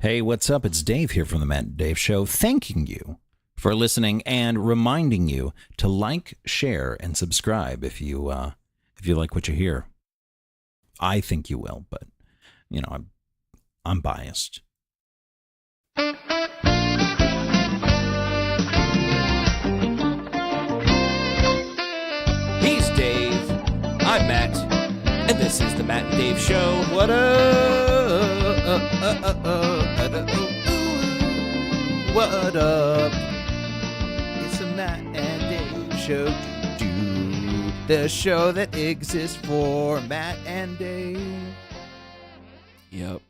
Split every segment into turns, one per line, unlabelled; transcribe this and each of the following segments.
Hey, what's up? It's Dave here from the Matt and Dave Show, thanking you for listening and reminding you to like, share, and subscribe if you like what you hear. I think you will, but you know, I'm biased.
He's Dave. I'm Matt, and this is the Matt and Dave Show.
What What up? It's the Matt and Dave Show. The show that exists for Matt and Dave.
Yep.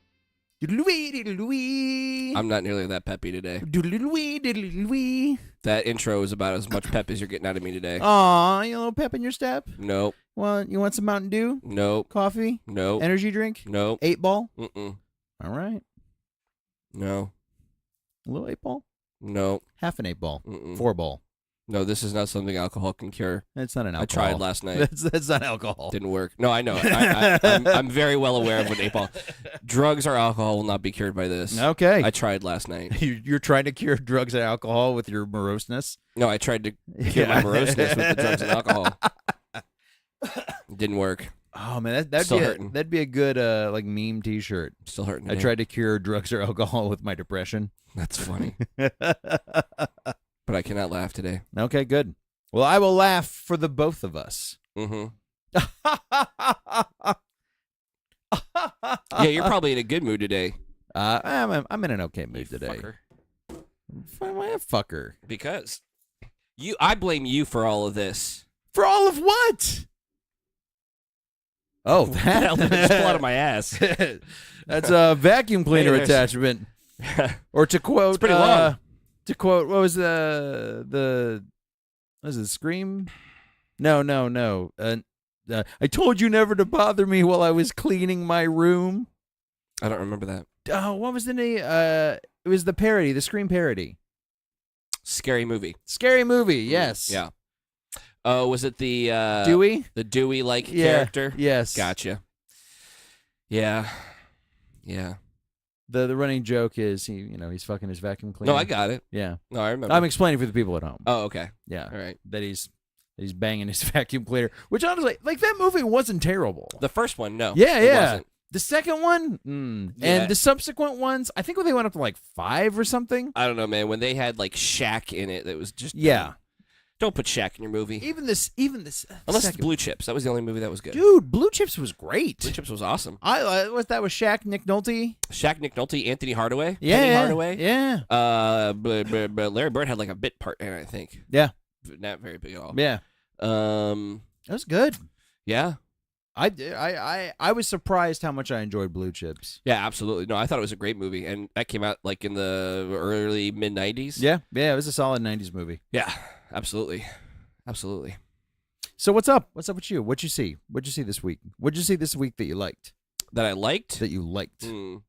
Diddle-wee, diddle-wee.
I'm not nearly that peppy today.
Diddle-wee, diddle-wee.
That intro is about as much pep as you're getting out of me today.
Aw, you a little pep in your step?
Nope.
Well, you want some Mountain Dew?
Nope.
Coffee?
Nope.
Energy drink?
Nope.
8-ball?
Mm-mm.
All right.
No.
A little 8-ball?
Nope.
Half an 8-ball.
Mm-mm.
4-ball.
No, this is not something alcohol can cure.
That's not an alcohol.
I tried last night.
That's not alcohol.
Didn't work. No, I know. I'm very well aware of what 8-ball. Drugs or alcohol will not be cured by this.
Okay.
I tried last night.
You're trying to cure drugs and alcohol with your moroseness?
No, I tried to cure my moroseness with the drugs and alcohol. Didn't work.
Oh man, that'd
Still
be
hurting.
that'd be a good like meme T-shirt.
Still hurting.
I
today.
tried to cure drugs or alcohol with my depression.
That's funny. But I cannot laugh today.
Okay, good. Well, I will laugh for the both of us.
Mm-hmm. Yeah, you're probably in a good mood today.
I'm in an okay mood
You
today.
fucker.
Why a fucker?
Because I blame you for all of this.
For all of what? Oh,
What the hell did it just pull out of my ass?
That's a vacuum cleaner
Hey, there's-
attachment. Or to quote,
It's pretty long.
To quote, what was the was it Scream? No. I told you never to bother me while I was cleaning my room.
I don't remember that.
Oh, what was the name? It was the parody, the Scream parody.
Scary movie.
Scary movie, yes.
Yeah. Oh, was it the
Dewey?
The Dewey-like
Yeah,
character?
yes.
Gotcha. Yeah. Yeah.
The running joke is he's fucking his vacuum cleaner.
No, I got it.
Yeah.
No, I remember.
I'm explaining for the people at home.
Oh, okay.
Yeah.
All right.
That he's banging his vacuum cleaner, which honestly, like, that movie wasn't terrible.
The first one, no.
Yeah,
it
yeah.
wasn't.
The second one,
Yeah.
and the subsequent ones, I think they went up to like 5 or something.
I don't know, man. When they had like Shaq in it, that was just
Yeah.
Don't put Shaq in your movie.
Even this.
Unless it's
second-
Blue Chips. That was the only movie that was good.
Dude, Blue Chips was great.
Blue Chips was awesome.
That was Shaq, Nick Nolte.
Shaq, Nick Nolte, Anthony Hardaway.
Yeah,
Penny Hardaway.
Yeah.
But Larry Bird had like a bit part in it, I think.
Yeah.
Not very big at all.
Yeah.
Um.
That was good.
Yeah.
I was surprised how much I enjoyed Blue Chips.
Yeah. Absolutely. No, I thought it was a great movie, and that came out like in the early mid '90s.
Yeah. Yeah. It was a solid 90s movie.
Yeah. Absolutely. Absolutely.
So what's up? What's up with you? What'd you see? What'd you see this week? What'd you see this week that you liked?
That I liked.
That you liked?
Mm.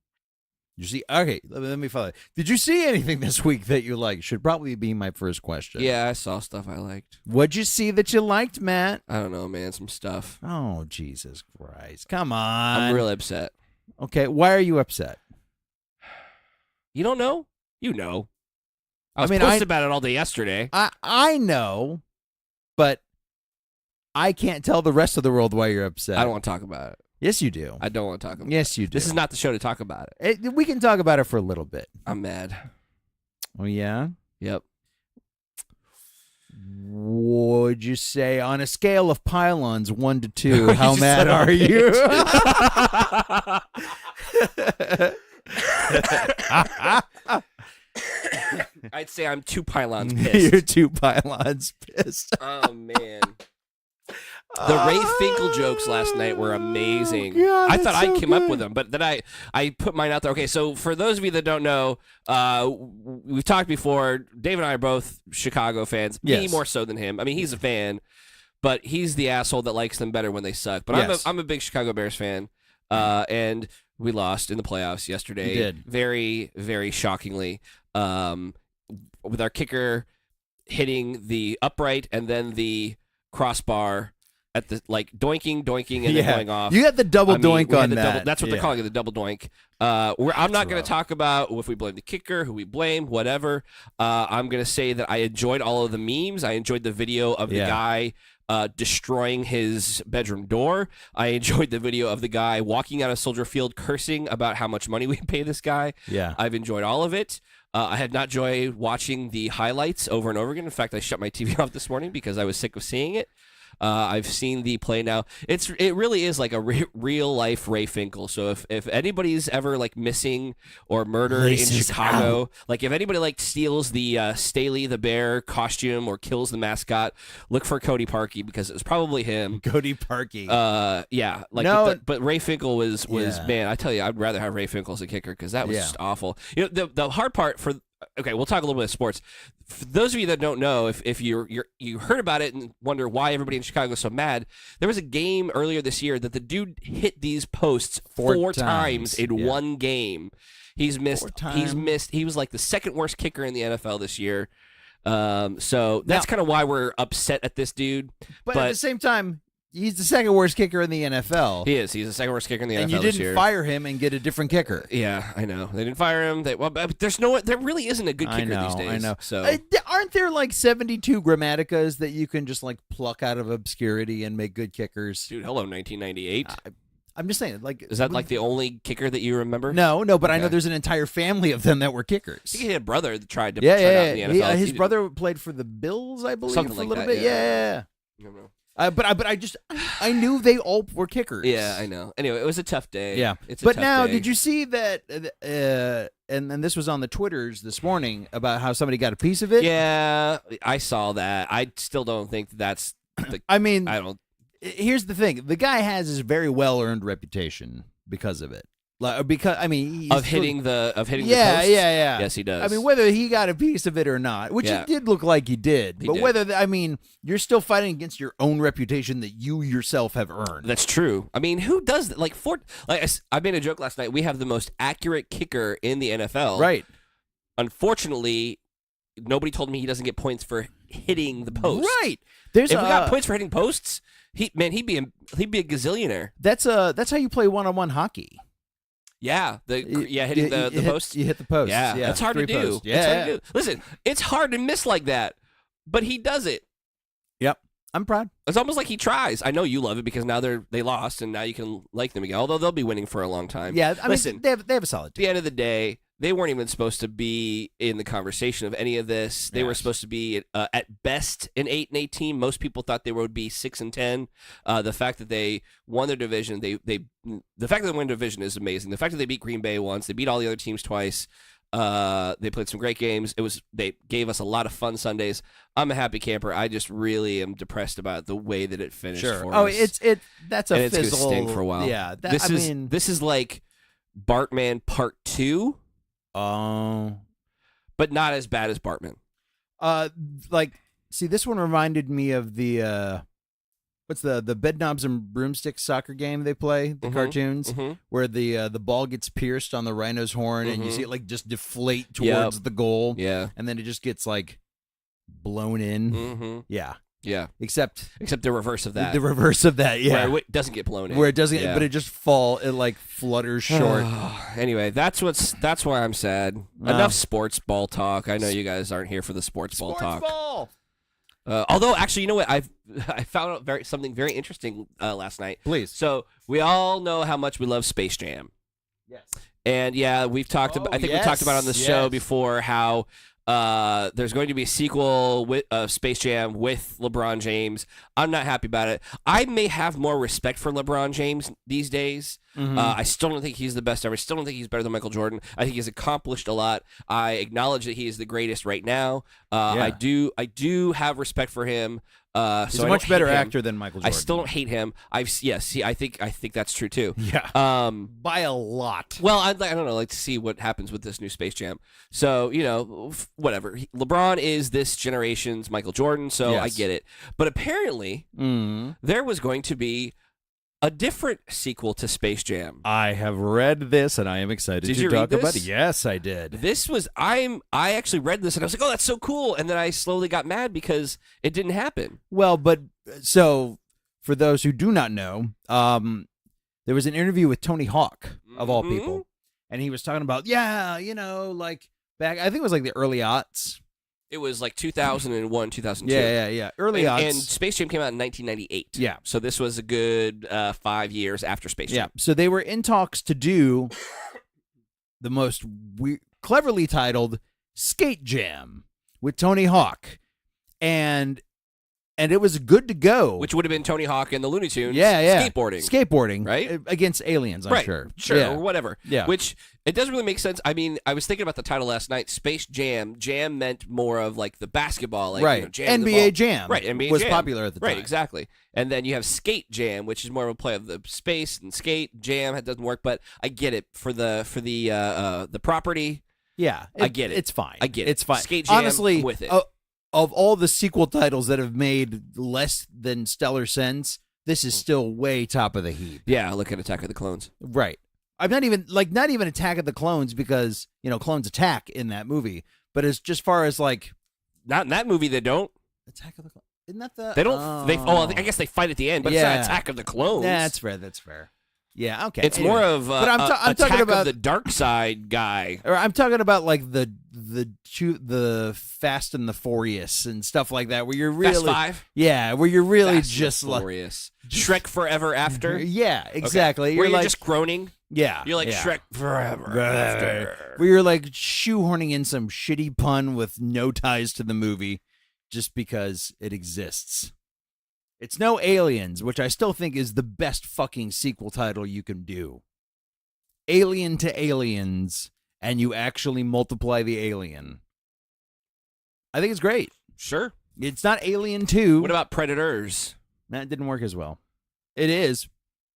You see? Okay, let me follow. Did you see anything this week that you liked? Should probably be my first question.
Yeah, I saw stuff I liked.
What'd you see that you liked, Matt?
I don't know, man. Some stuff.
Oh, Jesus Christ. Come on.
I'm really upset.
Okay, why are you upset?
You don't know? You know. I was
mean,
posted about it all day yesterday.
I know, but I can't tell the rest of the world why you're upset.
I don't want to talk about it.
Yes, you do.
I don't want to talk about it.
Yes, you do.
This is not the show to talk about it.
We can talk about it for a little bit.
I'm mad.
Oh, yeah?
Yep.
Would you say on a scale of pylons 1 to 2, how
just
mad
said
are
a
you?
I'd say I'm 2 pylons pissed.
You're 2 pylons pissed.
Oh, man. The Ray Finkel jokes last night were amazing.
God,
I thought
that's
I
so
came up
good.
with them, but then I put mine out there. Okay, so for those of you that don't know, we've talked before. Dave and I are both Chicago fans. Me
Yes.
more so than him. I mean, he's a fan, but he's the asshole that likes them better when they suck. But
Yes.
I'm a big Chicago Bears fan, and we lost in the playoffs yesterday.
We did.
Very, very shockingly. With our kicker hitting the upright and then the crossbar at the doinking, and then going off.
You had the double doink on that.
That's what they're calling it, the double doink. I'm not going to talk about if we blame the kicker, who we blame, whatever. I'm going to say that I enjoyed all of the memes. I enjoyed the video of the guy destroying his bedroom door. I enjoyed the video of the guy walking out of Soldier Field cursing about how much money we pay this guy.
Yeah.
I've enjoyed all of it. I had not enjoyed watching the highlights over and over again. In fact, I shut my TV off this morning because I was sick of seeing it. I've seen the play now. It really is like a real life Ray Finkel. So if anybody's ever missing or murdered in Chicago, if anybody steals the Staley the Bear costume or kills the mascot, look for Cody Parkey because it was probably him.
Cody Parkey.
Yeah. But Ray Finkel was man. I tell you, I'd rather have Ray Finkel as a kicker because that was just awful. The hard part for. Okay, we'll talk a little bit of sports. For those of you that don't know, if you heard about it and wonder why everybody in Chicago is so mad, there was a game earlier this year that the dude hit these posts four times in one game. He's missed. He was like the second worst kicker in the NFL this year. So that's kind of why we're upset at this dude.
But at the same time, he's the second worst kicker in the NFL.
He is. He's the second worst kicker in the NFL
this year. And you didn't fire him and get a different kicker.
Yeah, I know. They didn't fire him. There really isn't a good kicker these days.
I know.
So
aren't there 72 Grammaticas that you can just pluck out of obscurity and make good kickers?
Dude, hello, 1998.
I'm just saying,
is that the only kicker that you remember?
No, but I know there's an entire family of them that were kickers.
I think he had a brother that tried to try out in the NFL.
His brother played for the Bills, I believe,
something
for a
like
little
that,
bit. Yeah.
I don't know.
But I knew they all were kickers.
Yeah, I know. Anyway, it was a tough day.
Yeah,
but
now,
day.
did you see that? And this was on the Twitters this morning about how somebody got a piece of it.
Yeah, I saw that. I still don't think that's.
I mean,
I don't.
Here's the thing: the guy has his very well-earned reputation because of it. Because he's
hitting the posts?
Yeah.
Yes, he does.
I mean, whether he got a piece of it or not, which it did look like he did, you're still fighting against your own reputation that you yourself have earned.
That's true. I mean, who does that? I made a joke last night. We have the most accurate kicker in the NFL.
Right.
Unfortunately, nobody told me he doesn't get points for hitting the post.
Right.
If we got points for hitting posts, he'd be a gazillionaire.
That's how you play one-on-one hockey.
Yeah, hitting the post.
You hit the post.
Yeah, that's hard to do.
Yeah,
Listen, it's hard to miss like that, but he does it.
Yep, I'm proud.
It's almost like he tries. I know you love it because now they lost, and now you can like them again. Although they'll be winning for a long time.
Yeah,
listen,
they have a solid team.
At the end of the day, they weren't even supposed to be in the conversation of any of this. They were supposed to be at best an 8-8 team. Most people thought they would be 6-10. The fact that they won their division, the fact that they won the division is amazing. The fact that they beat Green Bay once, they beat all the other teams twice. They played some great games. They gave us a lot of fun Sundays. I'm a happy camper. I just really am depressed about the way that it finished for us.
That's a
and
fizzle.
It's gonna stink for a while.
Yeah,
this is like Bartman Part 2.
Oh,
but not as bad as Bartman.
See, this one reminded me of the what's the Bedknobs and Broomsticks soccer game they play, the cartoons, where the ball gets pierced on the rhino's horn and you see it just deflate towards the goal.
Yeah,
and then it just gets blown in. Yeah.
Yeah,
except
the reverse of that.
The reverse of that, yeah.
Where it doesn't get blown in.
Where it doesn't, but it just flutters short.
Anyway, that's why I'm sad. Enough sports ball talk. I know you guys aren't here for the sports ball talk.
Ball.
Although, actually, you know what? I found out something very interesting last night.
Please.
So we all know how much we love Space Jam.
Yes.
And yeah, we've talked about. I think we talked about on the show before how. There's going to be a sequel with Space Jam with LeBron James. I'm not happy about it. I may have more respect for LeBron James these days. I still don't think he's the best ever. I still don't think he's better than Michael Jordan. I think he's accomplished a lot. I acknowledge that he is the greatest right now. I do have respect for him.
He's a much better actor than Michael Jordan.
I still don't hate him. I think that's true too.
Yeah. By a lot.
Well, I don't know. Like to see what happens with this new Space Jam. So whatever. LeBron is this generation's Michael Jordan. So I get it. But apparently, there was going to be a different sequel to Space Jam.
I have read this, and I am excited to talk about it. Yes, I did.
I actually read this, and I was like, oh, that's so cool. And then I slowly got mad because it didn't happen.
Well, but so for those who do not know, there was an interview with Tony Hawk, of all people, and he was talking about, like back, I think it was like the early aughts.
It was like 2001, 2002.
Yeah. Early aughts.
And Space Jam came out in 1998.
Yeah.
So this was a good 5 years after Space Jam.
Yeah. So they were in talks to do the most cleverly titled Skate Jam with Tony Hawk. And it was good to go.
Which would have been Tony Hawk and the Looney Tunes
skateboarding.
Right?
Against aliens, I'm sure.
Or whatever. Yeah. Which, it doesn't really make sense. I mean, I was thinking about the title last night, Space Jam. Jam meant more of like the basketball. Like,
right.
Jam
NBA Jam.
Right, NBA
was
Jam.
popular at the time.
Right, exactly. And then you have Skate Jam, which is more of a play of the space and skate. Jam, it doesn't work, but I get it for the property.
Yeah.
I get it.
It's fine.
I get it.
It's fine.
Skate Jam,
honestly,
I'm with it.
Of all the sequel titles that have made less than stellar sense, this is still way top of the heap.
Yeah, look at Attack of the Clones.
Right. I'm not even Attack of the Clones, because, clones attack in that movie, but as just far as like,
not in that movie they don't.
Attack of the Clones. Isn't that the
They don't I guess they fight at the end, but it's not Attack of the Clowns.
Yeah, that's fair. Yeah, okay.
It's more of
but I'm
Attack
talking about
of the Dark Side guy.
Or I'm talking about like the Fast and the Furious and stuff like that, where you're really
Fast 5?
Yeah, where you're really
Fast
just
and Furious. Shrek Forever After?
Yeah, exactly.
Okay. Where you're just groaning?
Yeah.
You're like Shrek Forever After.
Where you're like shoehorning in some shitty pun with no ties to the movie just because it exists. It's no Aliens, which I still think is the best fucking sequel title you can do. Alien to Aliens, and you actually multiply the alien. I think it's great.
Sure.
It's not Alien 2.
What about Predators?
That didn't work as well. It is,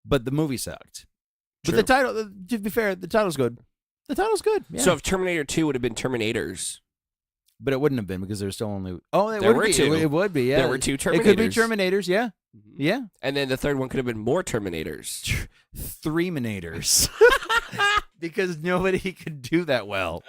but the movie sucked.
True.
But the title, to be fair, the title's good. The title's good. Yeah.
So if Terminator 2 would have been Terminators.
But it wouldn't have been, because there's still only... Oh,
there were
two.
two.
It would be, yeah.
There were 2 Terminators.
It could be Terminators, yeah. Yeah.
And then the third one could have been more Terminators.
3-minators. Because nobody could do that well.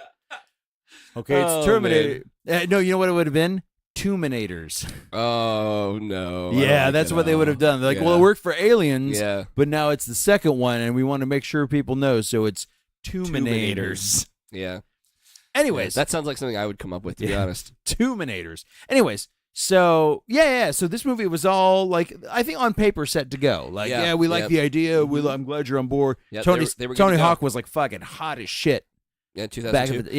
Okay, it's Terminator. No, you know what it would have been? 2-minators.
Oh, no.
Yeah, that's what they would have done. They're like, well, it worked for Aliens, but now it's the second one, and we want to make sure people know, so it's 2-minators.
Yeah.
Anyways.
That sounds like something I would come up with, to be honest.
2-minators. Anyways, so, so this movie was all, like, I think on paper set to go. Like, we like the idea. I'm glad you're on board.
Yep,
Tony Hawk was, like, fucking hot as shit.
Yeah, 2002.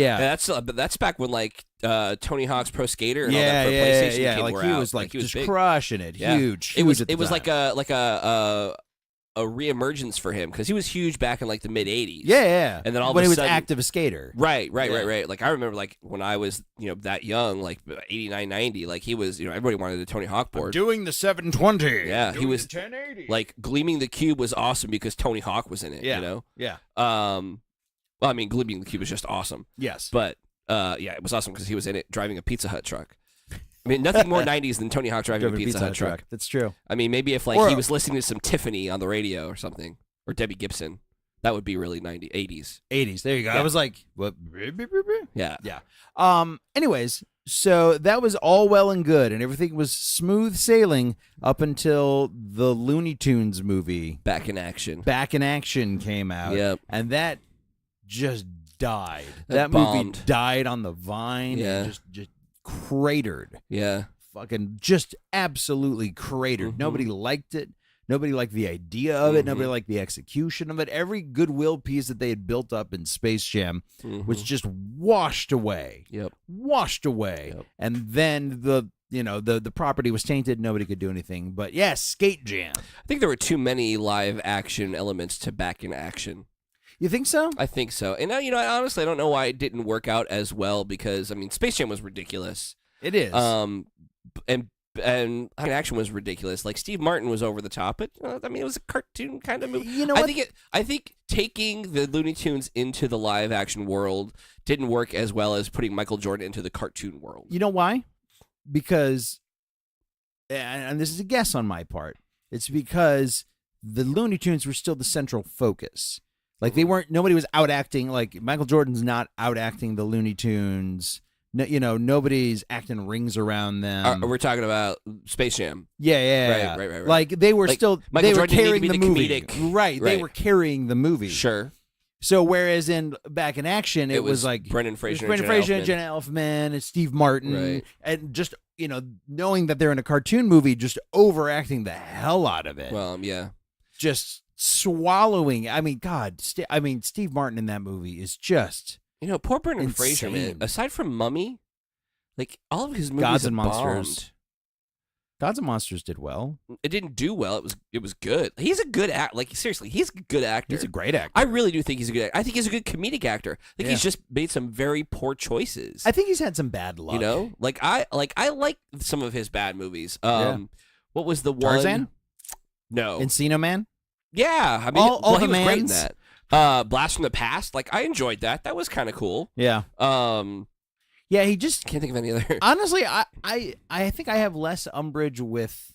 That's back when, like, Tony Hawk's Pro Skater and all that for PlayStation came
like,
out.
He was, like, just crushing it.
Yeah.
Huge.
It was like a reemergence for him, because he was huge back in like the mid 80s.
Yeah.
And then all
when
of a
he was
sudden,
active a skater.
Right. Like I remember, like when I was that young, like 89, 90, like he was everybody wanted a Tony Hawk board.
I'm doing the 720.
Yeah,
doing
he was
the 1080.
Like Gleaming the Cube was awesome because Tony Hawk was in it.
Yeah.
Yeah. Well, I mean, Gleaming the Cube was just awesome.
Yes.
But it was awesome because he was in it driving a Pizza Hut truck. I mean, nothing more 90s than Tony Hawk driving a Pizza Hut truck.
That's true.
I mean, maybe if he was listening to some Tiffany on the radio or something, or Debbie Gibson, that would be really 80s.
80s. There you go.
Yeah.
I was like, what?
Yeah.
Anyways, so that was all well and good, and everything was smooth sailing up until the Looney Tunes movie,
Back in Action
came out.
Yep.
And that just died.
That
movie
bombed.
died on the vine.
Yeah.
And just cratered.
Yeah.
Fucking just absolutely cratered.
Mhm.
Nobody liked it. Nobody liked the idea of it. Nobody liked the execution of it. Every goodwill piece that they had built up in Space Jam was just washed away.
Yep.
Washed away.
Yep.
And then the property was tainted. Nobody could do anything. But yes, Skate Jam.
I think there were too many live action elements to Back in Action.
You think so?
I think so. And now, honestly, I don't know why it didn't work out as well, because I mean, Space Jam was ridiculous.
It is.
And Action was ridiculous. Like Steve Martin was over the top, but I mean, it was a cartoon kind of movie.
You know what?
I think taking the Looney Tunes into the live action world didn't work as well as putting Michael Jordan into the cartoon world.
You know why? Because, and this is a guess on my part, it's because the Looney Tunes were still the central focus. Like nobody was out acting, like Michael Jordan's not out acting the Looney Tunes No, nobody's acting rings around them.
We're talking about Space Jam.
Yeah.
Right.
Like they were
Michael
they were
Jordan
carrying
needed
the
to be
movie.
comedic.
Right. They were carrying the movie.
Sure.
So whereas in Back in Action, it was like
Brendan Fraser,
Jenna Elfman, and Steve Martin,
right.
and just knowing that they're in a cartoon movie, just overacting the hell out of it.
Well, yeah,
just swallowing. I mean, God, Steve Martin in that movie is just
poor Brendan Fraser, man. Aside from Mummy, like all of his movies,
Gods and
bombed.
Monsters. Gods and Monsters did well.
It didn't do well. It was good. He's a good actor. Like seriously, he's a good actor.
He's a great actor.
I really do think he's a good actor. I think he's a good comedic actor. I think he's just made some very poor choices.
I think he's had some bad luck.
I like some of his bad movies. What was the one?
Tarzan?
No.
Encino Man?
Yeah, I mean,
all
he
the
was great in
mans?
that. Blast from the Past. Like I enjoyed that. That was kind of cool.
Yeah. Yeah, he just
can't think of any other.
Honestly, I think I have less umbrage with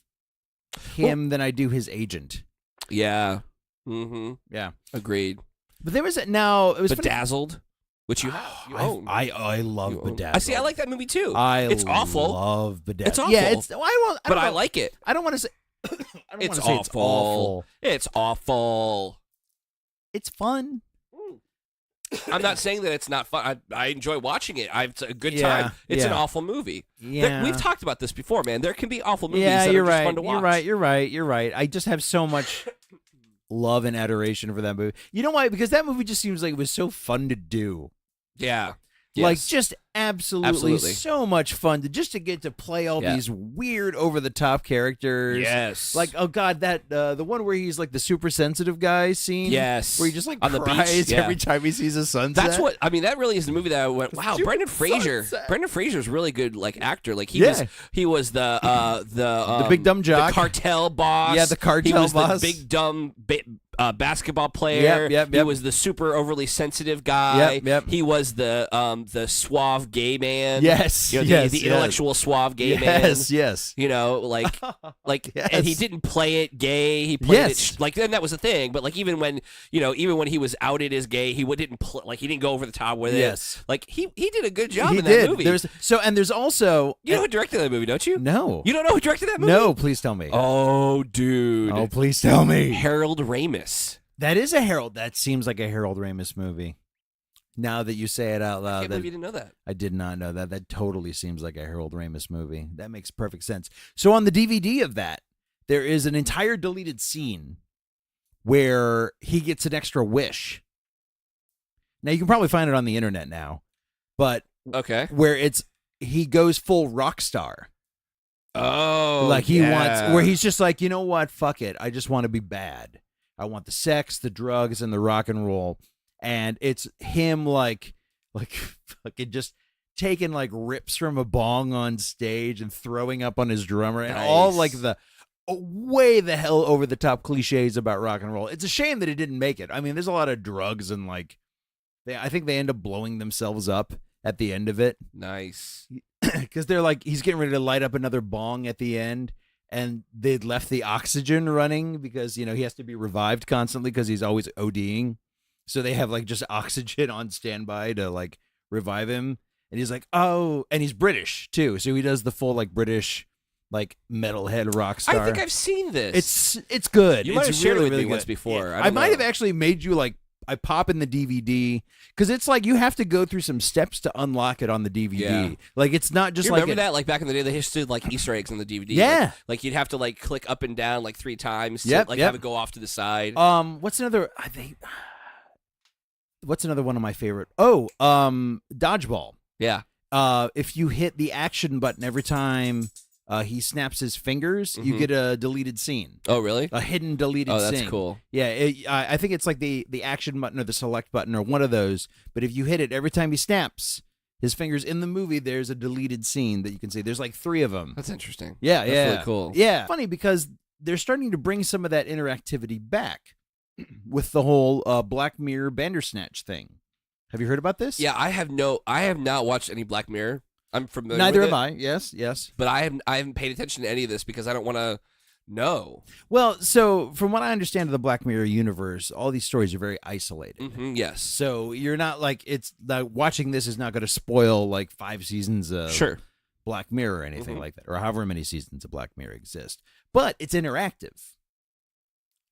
him than I do his agent.
Yeah. Mm-hmm.
Yeah.
Agreed.
But there was it was
Bedazzled,
funny.
Which you own.
I love Bedazzled.
I like that movie too.
It's
awful.
Love Bedazzled.
It's awful.
Yeah,
I like it.
I don't want to say
It's awful. It's awful.
It's fun.
I'm not saying that it's not fun. I enjoy watching it. It's a good time. It's an awful movie.
Yeah.
We've talked about this before, man. There can be awful movies
that
are
you're
just
right.
fun to watch.
You're right. I just have so much love and adoration for that movie. You know why? Because that movie just seems like it was so fun to do.
Yeah.
Like
Yes.
just absolutely so much fun to get to play all these weird over the top characters.
Yes.
Like oh god, that the one where he's like the super sensitive guy scene.
Yes.
Where he just like
on the
cries
beach.
every time he sees a sunset.
That's what I mean. That really is the movie that I went. Wow, Brendan Fraser.
Sunset.
Brendan Fraser's really good, like actor. Like he was the
big dumb jock,
the cartel boss.
Yeah, the cartel
he was
boss.
The big dumb basketball player.
Yep.
He was the super overly sensitive guy.
Yep.
He was the suave gay man.
Yes.
The intellectual suave gay man.
Yes.
And he didn't play it gay. He played it and that was the thing. But like even when he was outed as gay, he didn't he didn't go over the top with it.
Yes.
Like he did a good job
He
in
did.
that movie.
There's also
you know who directed that movie, don't you?
No.
You don't know who directed that movie?
No, please tell me.
Oh, dude.
Oh, please tell me.
Harold Ramis.
That is a Harold. That seems like a Harold Ramis movie. Now that you say it out loud,
I can't believe you didn't know that.
I did not know that. That totally seems like a Harold Ramis movie. That makes perfect sense. So on the DVD of that, there is an entire deleted scene where he gets an extra wish. Now you can probably find it on the internet now, but
okay,
where he goes full rock star.
Oh,
like he wants, where he's just like, you know what, fuck it, I just want to be bad. I want the sex, the drugs, and the rock and roll. And it's him like fucking just taking like rips from a bong on stage and throwing up on his drummer and all like the way the hell over the top cliches about rock and roll. It's a shame that it didn't make it. I mean, there's a lot of drugs and like I think they end up blowing themselves up at the end of it.
Nice.
Because they're like, he's getting ready to light up another bong at the end. And they'd left the oxygen running because, he has to be revived constantly because he's always ODing. So they have like just oxygen on standby to like revive him. And he's like, oh, and he's British too. So he does the full like British like metalhead rock star.
I think I've seen this.
It's good.
You might have shared it with me
good.
once before.
Yeah. I might have actually made you like, I pop in the DVD because it's like you have to go through some steps to unlock it on the DVD. Yeah. Like it's not just
remember that like back in the day they used to like Easter eggs on the DVD.
Yeah,
like you'd have to like click up and down like 3 times to have it go off to the side.
What's another? What's another one of my favorite? Oh, Dodgeball.
Yeah.
If you hit the action button every time he snaps his fingers, you get a deleted scene.
Oh, really?
A hidden deleted scene.
Oh, that's cool.
Yeah, I think it's like the action button or the select button or one of those. But if you hit it every time he snaps his fingers in the movie, there's a deleted scene that you can see. There's like 3 of them.
That's interesting.
Yeah,
that's really cool.
Yeah. Funny because they're starting to bring some of that interactivity back with the whole Black Mirror Bandersnatch thing. Have you heard about this?
Yeah, I have not watched any Black Mirror. I'm familiar
Neither
with
have
it.
I. Yes.
But I haven't paid attention to any of this because I don't want to No.
Well, so from what I understand of the Black Mirror universe, all these stories are very isolated.
Mm-hmm, yes.
So you're not like watching this is not going to spoil like 5 seasons of Black Mirror or anything like that, or however many seasons of Black Mirror exist. But it's interactive.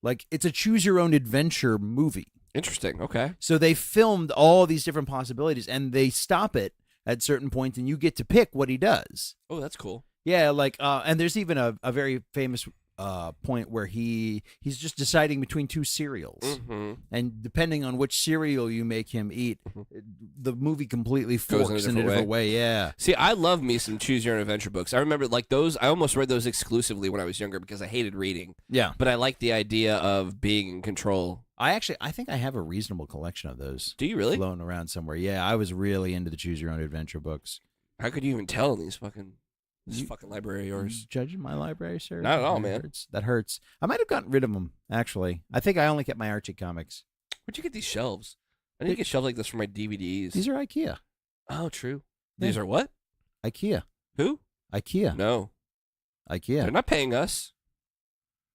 Like it's a choose your own adventure movie.
Interesting. Okay.
So they filmed all these different possibilities, and they stop it at certain points, and you get to pick what he does.
Oh, that's cool.
Yeah, like and there's even a very famous point where he's just deciding between 2 cereals, and depending on which cereal you make him eat, the movie completely forks in a different way. Yeah.
See, I love me some choose your own adventure books. I remember like those. I almost read those exclusively when I was younger because I hated reading.
Yeah.
But I like the idea of being in control.
I think I have a reasonable collection of those.
Do you really?
Floating around somewhere. Yeah, I was really into the choose your own adventure books.
How could you even tell in these fucking library of yours?
Judging my library, sir?
Not at all, man.
That hurts. I might have gotten rid of them, actually. I think I only kept my Archie comics.
Where'd you get these shelves? I need to get shelves like this for my DVDs.
These are IKEA.
Oh, true.
Yeah.
These are what?
IKEA.
Who?
IKEA.
No.
IKEA.
They're not paying us.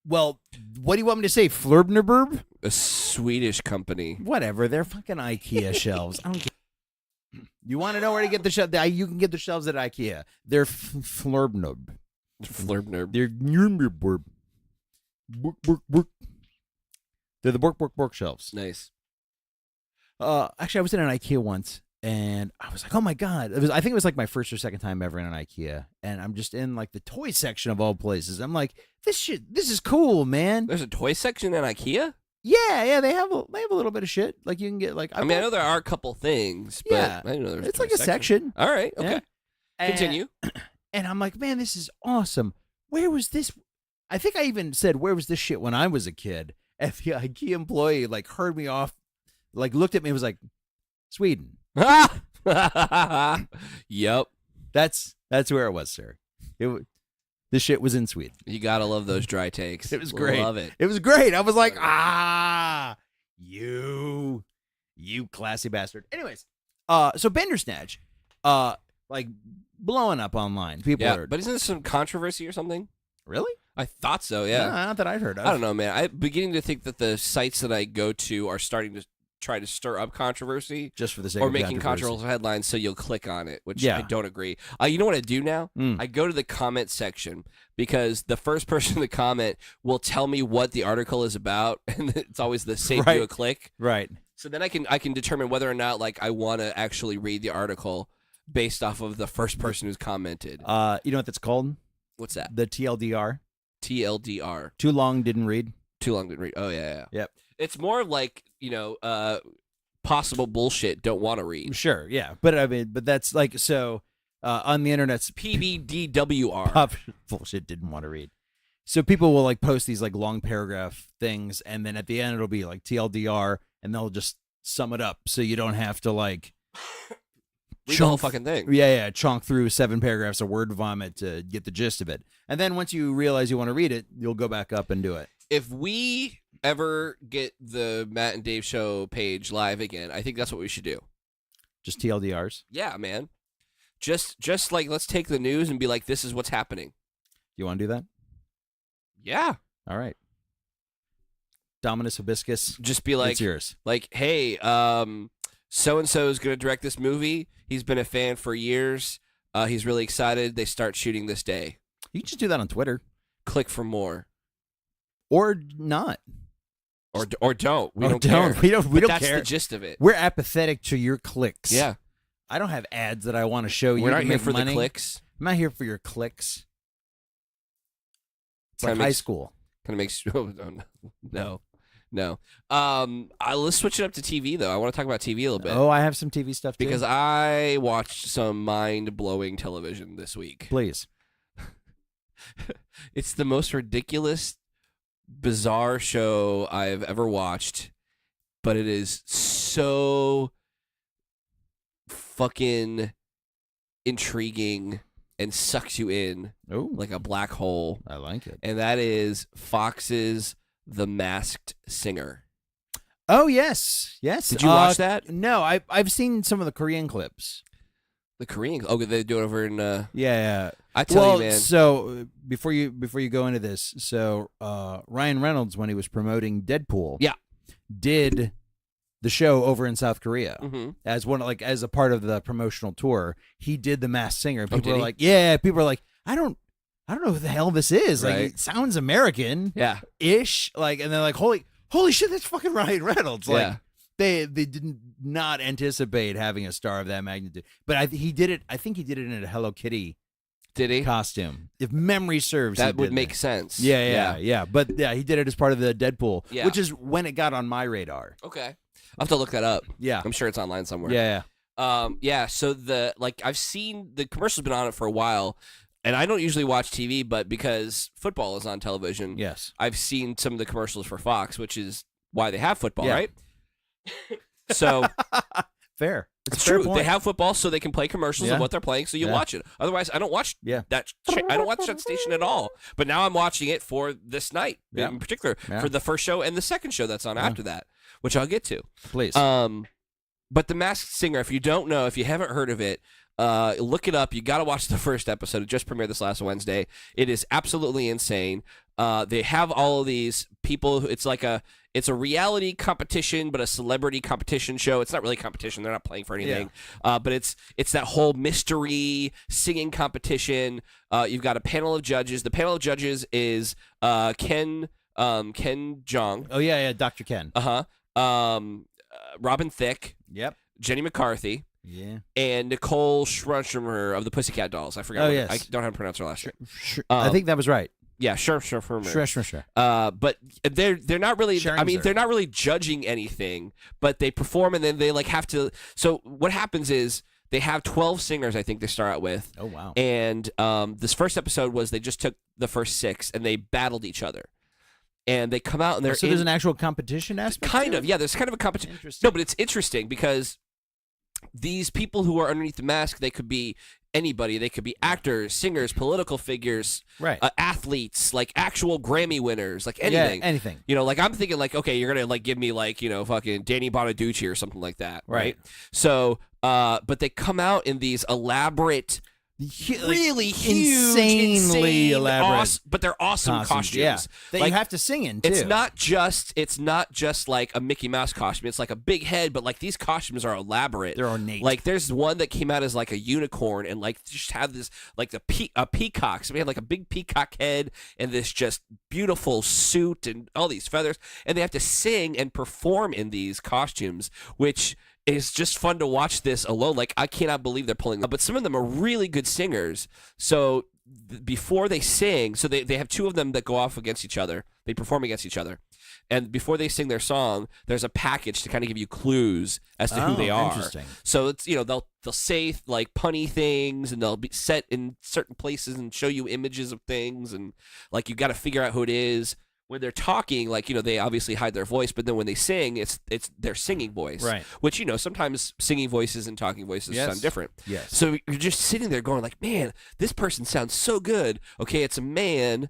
Well, what do you want me to say? Flurbnerburb?
A Swedish company.
Whatever. They're fucking IKEA shelves. I don't care. You want to know where to get the shelves? You can get the shelves at IKEA. They're Flurbnub.
Flurbnerb.
They're Nürnberg. They're the Bork shelves.
Nice.
Actually, I was in an IKEA once, and I was like, "Oh my god!" I think it was like my first or second time ever in an IKEA, and I'm just in like the toy section of all places. I'm like, "This is cool, man."
There's a toy section in IKEA.
Yeah, they have a little bit of shit. Like you can get like.
I know there are a couple things, but I didn't know there was.
It's like a section.
All right, okay.
Yeah.
Continue.
And I'm like, man, this is awesome. Where was this? I think I even said, where was this shit when I was a kid? And the IKEA employee like heard me off, like looked at me and was like, Sweden.
Yep.
That's where it was, sir. This shit was in Sweden.
You gotta love those dry takes.
It was great.
Love it.
It was great. I was like, you classy bastard. Anyways, so Bandersnatch, like blowing up online. People are.
But isn't this some controversy or something?
Really?
I thought so. Yeah.
No, not that I've heard of.
I don't know, man. I'm beginning to think that the sites that I go to are starting to try to stir up controversy,
just for the sake
or
of
making controversial headlines, so you'll click on it, which
Yeah.
I don't agree. You know what I do now? I go to the comment section because the first person to comment will tell me what the article is about, and it's always the save you a click.
Right.
So then I can determine whether or not like I want to actually read the article based off of the first person who's commented.
You know what that's called?
What's that?
The TLDR.
TLDR.
Too long, didn't read.
Too long didn't read. Oh yeah.
Yep.
It's more like, possible bullshit don't want to read.
Sure, yeah. But that's like, so on the internet's
PBDWR.
Bullshit didn't want to read. So people will like post these like long paragraph things, and then at the end it'll be like TLDR, and they'll just sum it up so you don't have to like
read the whole fucking thing.
Yeah, chonk through 7 paragraphs of word vomit to get the gist of it. And then once you realize you want to read it, you'll go back up and do it.
If we ever get the Matt and Dave show page live again, I think that's what we should do.
Just TLDRs?
Yeah, man. Just like, let's take the news and be like, this is what's happening.
You want to do that?
Yeah.
All right. Dominus Hibiscus.
Just be like,
it's yours.
Like, hey, so-and-so is going to direct this movie. He's been a fan for years. He's really excited. They start shooting this day.
You can just do that on Twitter.
Click for more.
Or not.
Or don't. We don't
care. We don't care.
That's the gist of it.
We're apathetic to your clicks.
Yeah.
I don't have ads that I want to show you.
We're not here for
money.
the clicks.
I'm not here for your clicks. It's like high school.
Kind of makes no. Let's switch it up to TV though. I want to talk about TV a little bit.
Oh, I have some TV stuff too.
Because I watched some mind-blowing television this week.
Please.
It's the most ridiculous, bizarre show I've ever watched, but it is so fucking intriguing and sucks you in like a black hole.
I like it.
And that is Fox's The Masked Singer.
Oh, yes. Yes.
Did you watch that?
No, I've seen some of the Korean clips.
The Korean. Oh, they do it over in.
Yeah.
I tell you, man.
So before you go into this, so Ryan Reynolds, when he was promoting Deadpool, did the show over in South Korea as as a part of the promotional tour. He did the Masked Singer. People are like, people are like, I don't know who the hell this is. Like, it sounds American, ish. Like, and they're like, holy shit, that's fucking Ryan Reynolds. Like, they did not anticipate having a star of that magnitude. But I think he did it in a Hello Kitty.
Did he?
Costume. If memory serves,
that would make sense.
Yeah. But he did it as part of the Deadpool, which is when it got on my radar.
Okay. I'll have to look that up.
Yeah.
I'm sure it's online somewhere.
Yeah.
So I've seen the commercial's been on it for a while, and I don't usually watch TV, but because football is on television, I've seen some of the commercials for Fox, which is why they have football, right? So
fair.
It's true. They have football so they can play commercials of what they're playing, so you watch it. Otherwise, I don't watch that. I don't watch that station at all. But now I'm watching it for this night, in particular, for the first show and the second show that's on after that, which I'll get to.
Please.
But The Masked Singer, if you don't know, if you haven't heard of it, look it up. You got to watch the first episode. It just premiered this last Wednesday. It is absolutely insane. They have all of these people. It's a reality competition, but a celebrity competition show. It's not really competition. They're not playing for anything. But it's that whole mystery singing competition. You've got a panel of judges. The panel of judges is Ken Jeong.
Oh yeah, Dr. Ken.
Robin Thicke.
Yep.
Jenny McCarthy.
Yeah.
And Nicole Scherzinger of the Pussycat Dolls. I forgot.
Oh, yes.
I don't know how to pronounce her last name.
I think that was right.
Yeah, sure.
Sure.
But they're not really.
Scherzinger.
I mean, they're not really judging anything, but they perform and then they have to. So what happens is they have 12 singers. I think they start out with.
Oh wow.
And this first episode was they just took the first 6 and they battled each other. And they come out and
there's an actual competition aspect.
Kind of, yeah. There's kind of a competition.
Interesting.
No, but it's interesting because these people who are underneath the mask, they could be anybody. They could be actors, singers, political figures, athletes, like actual Grammy winners, like anything.
Yeah, anything.
Like I'm thinking, like, okay, you're gonna give me fucking Danny Bonaducci or something like that, right? So, but they come out in these elaborate. Really huge,
insanely elaborate,
but they're awesome costumes.
Yeah, that you have to sing in too.
It's not just like a Mickey Mouse costume. It's like a big head, but like these costumes are elaborate.
They're ornate.
Like there's one that came out as like a unicorn and like just have this like a peacock. So we had like a big peacock head and this just beautiful suit and all these feathers, and they have to sing and perform in these costumes, which. It's just fun to watch this alone. Like, I cannot believe they're pulling them. But some of them are really good singers. So before they sing, so they have 2 of them that go off against each other. They perform against each other. And before they sing their song, there's a package to kind of give you clues as to who they are.
Interesting.
So it's they'll say like punny things and they'll be set in certain places and show you images of things and like you got to figure out who it is. When they're talking, like, they obviously hide their voice, but then when they sing, it's their singing voice.
Right.
Which, sometimes singing voices and talking voices sound different.
Yes.
So you're just sitting there going like, man, this person sounds so good. Okay, it's a man,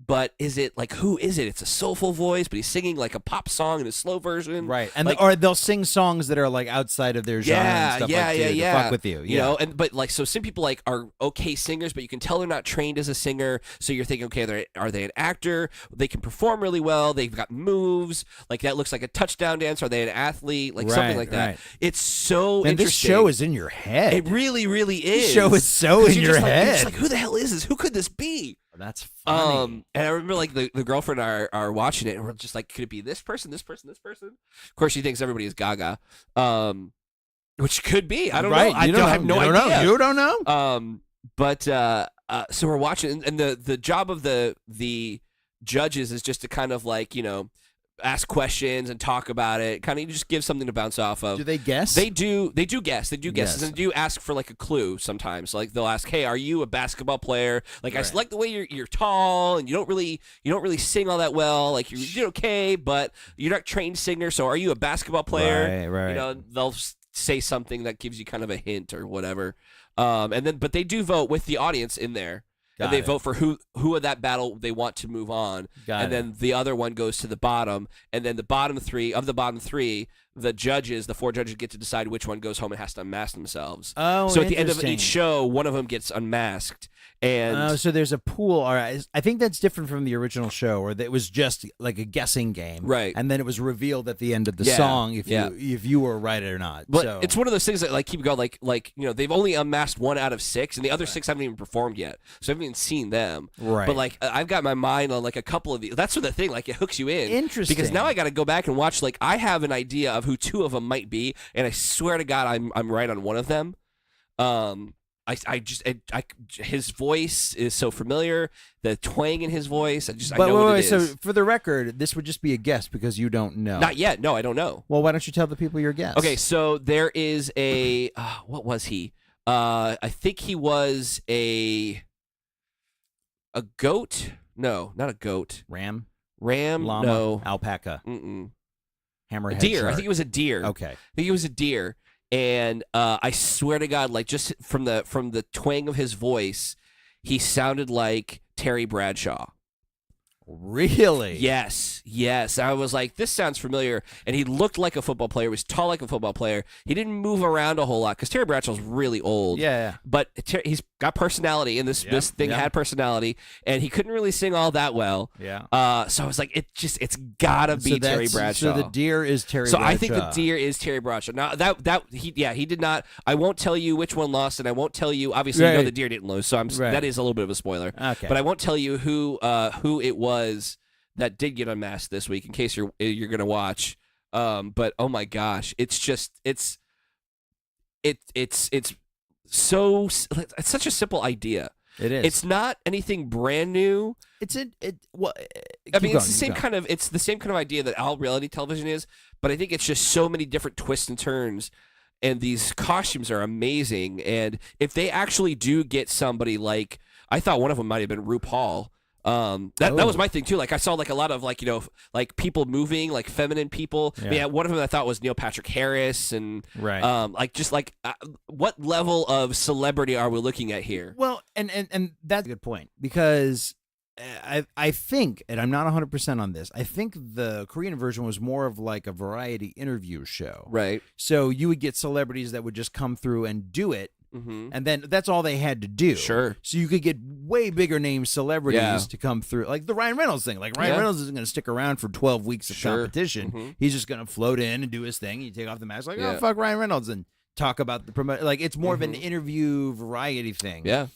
but is it like, who is it? It's a soulful voice, but he's singing like a pop song in a slow version.
Right. And
like,
or they'll sing songs that are like outside of their genre and stuff to fuck with you. Yeah.
But like, so some people like are okay singers, but you can tell they're not trained as a singer. So you're thinking, okay, are they an actor? They can perform really well. They've got moves. Like that looks like a touchdown dance. Are they an athlete? Like something like that. Right. It's so interesting.
This show is in your head.
It really, really is.
This show is so in your head.
You're just like, who the hell is this? Who could this be?
That's funny.
And I remember like the girlfriend and I are watching it and we're just like, could it be this person, this person, this person? Of course, she thinks everybody is Gaga, which could be. I don't know. I have no idea.
You don't know.
But so we're watching, and the job of the judges is just to kind of like ask questions and talk about it, kind of just give something to bounce off of.
Do they guess?
They do guess. They do guesses,
Yes.
and do ask for like a clue sometimes. Like they'll ask, "Hey, are you a basketball player? Like I like the way you're tall and you don't really sing all that well. Like you're okay, but you're not a trained singer. So are you a basketball player?"
Right.
They'll say something that gives you kind of a hint or whatever. But they do vote with the audience in there. and they vote for who of that battle they want to move on. Then the other one goes to the bottom, and then the bottom three, the judges, the 4 judges, get to decide which one goes home and has to unmask themselves.
Oh,
so at the end of each show, one of them gets unmasked. And
so there's a pool. All right, I think that's different from the original show, where it was just like a guessing game,
right?
And then it was revealed at the end of the song if you were right or not.
But it's one of those things that like keep going. Like they've only unmasked 1 out of 6, and the other 6 haven't even performed yet, so I haven't even seen them.
Right.
But like I've got my mind on like a couple of these. That's the thing. Like it hooks you in.
Interesting.
Because now I got to go back and watch. Like I have an idea of who 2 of them might be, and I swear to God, I'm right on one of them. His voice is so familiar. The twang in his voice. I know what it is.
So for the record, this would just be a guess because you don't know.
Not yet. No, I don't know.
Well, why don't you tell the people your guess?
Okay, so there is a what was he? I think he was a goat. No, not a goat.
Ram.
Llama. No.
Alpaca. Hammerhead.
A deer.
Shark.
I think it was a deer.
Okay.
I think it was a deer. And I swear to God, like just from the twang of his voice, he sounded like Terry Bradshaw.
Really?
Yes. I was like, this sounds familiar. And he looked like a football player. He was tall like a football player. He didn't move around a whole lot because Terry Bradshaw's really old.
Yeah.
But he's got personality, and this thing had personality, and he couldn't really sing all that well.
Yeah.
So I was like, it's gotta be Terry Bradshaw.
So the deer is Terry Bradshaw.
So I think the deer is Terry Bradshaw. Now he did not. I won't tell you which one lost, and I won't tell you. Obviously, you know the deer didn't lose, so that is a little bit of a spoiler.
Okay.
But I won't tell you who it was that did get unmasked this week, in case you're gonna watch. But oh my gosh, it's such a simple idea.
It is.
It's not anything brand new.
It's the same
kind of idea that all reality television is, but I think it's just so many different twists and turns, and these costumes are amazing. And if they actually do get somebody like, I thought one of them might have been RuPaul. That was my thing too. Like I saw like a lot of like people moving, like feminine people. Yeah. One of them I thought was Neil Patrick Harris, and what level of celebrity are we looking at here?
Well, and that's a good point, because I think, and I'm not 100% on this, I think the Korean version was more of like a variety interview show.
Right.
So you would get celebrities that would just come through and do it. Mm-hmm. And then that's all they had to do.
Sure.
So you could get way bigger name celebrities to come through, like the Ryan Reynolds thing. Like Ryan Reynolds isn't going to stick around for 12 weeks of competition. Mm-hmm. He's just going to float in and do his thing. You take off the mask, like, oh, fuck Ryan Reynolds, and talk about the promote. Like it's more of an interview variety thing.
Yeah.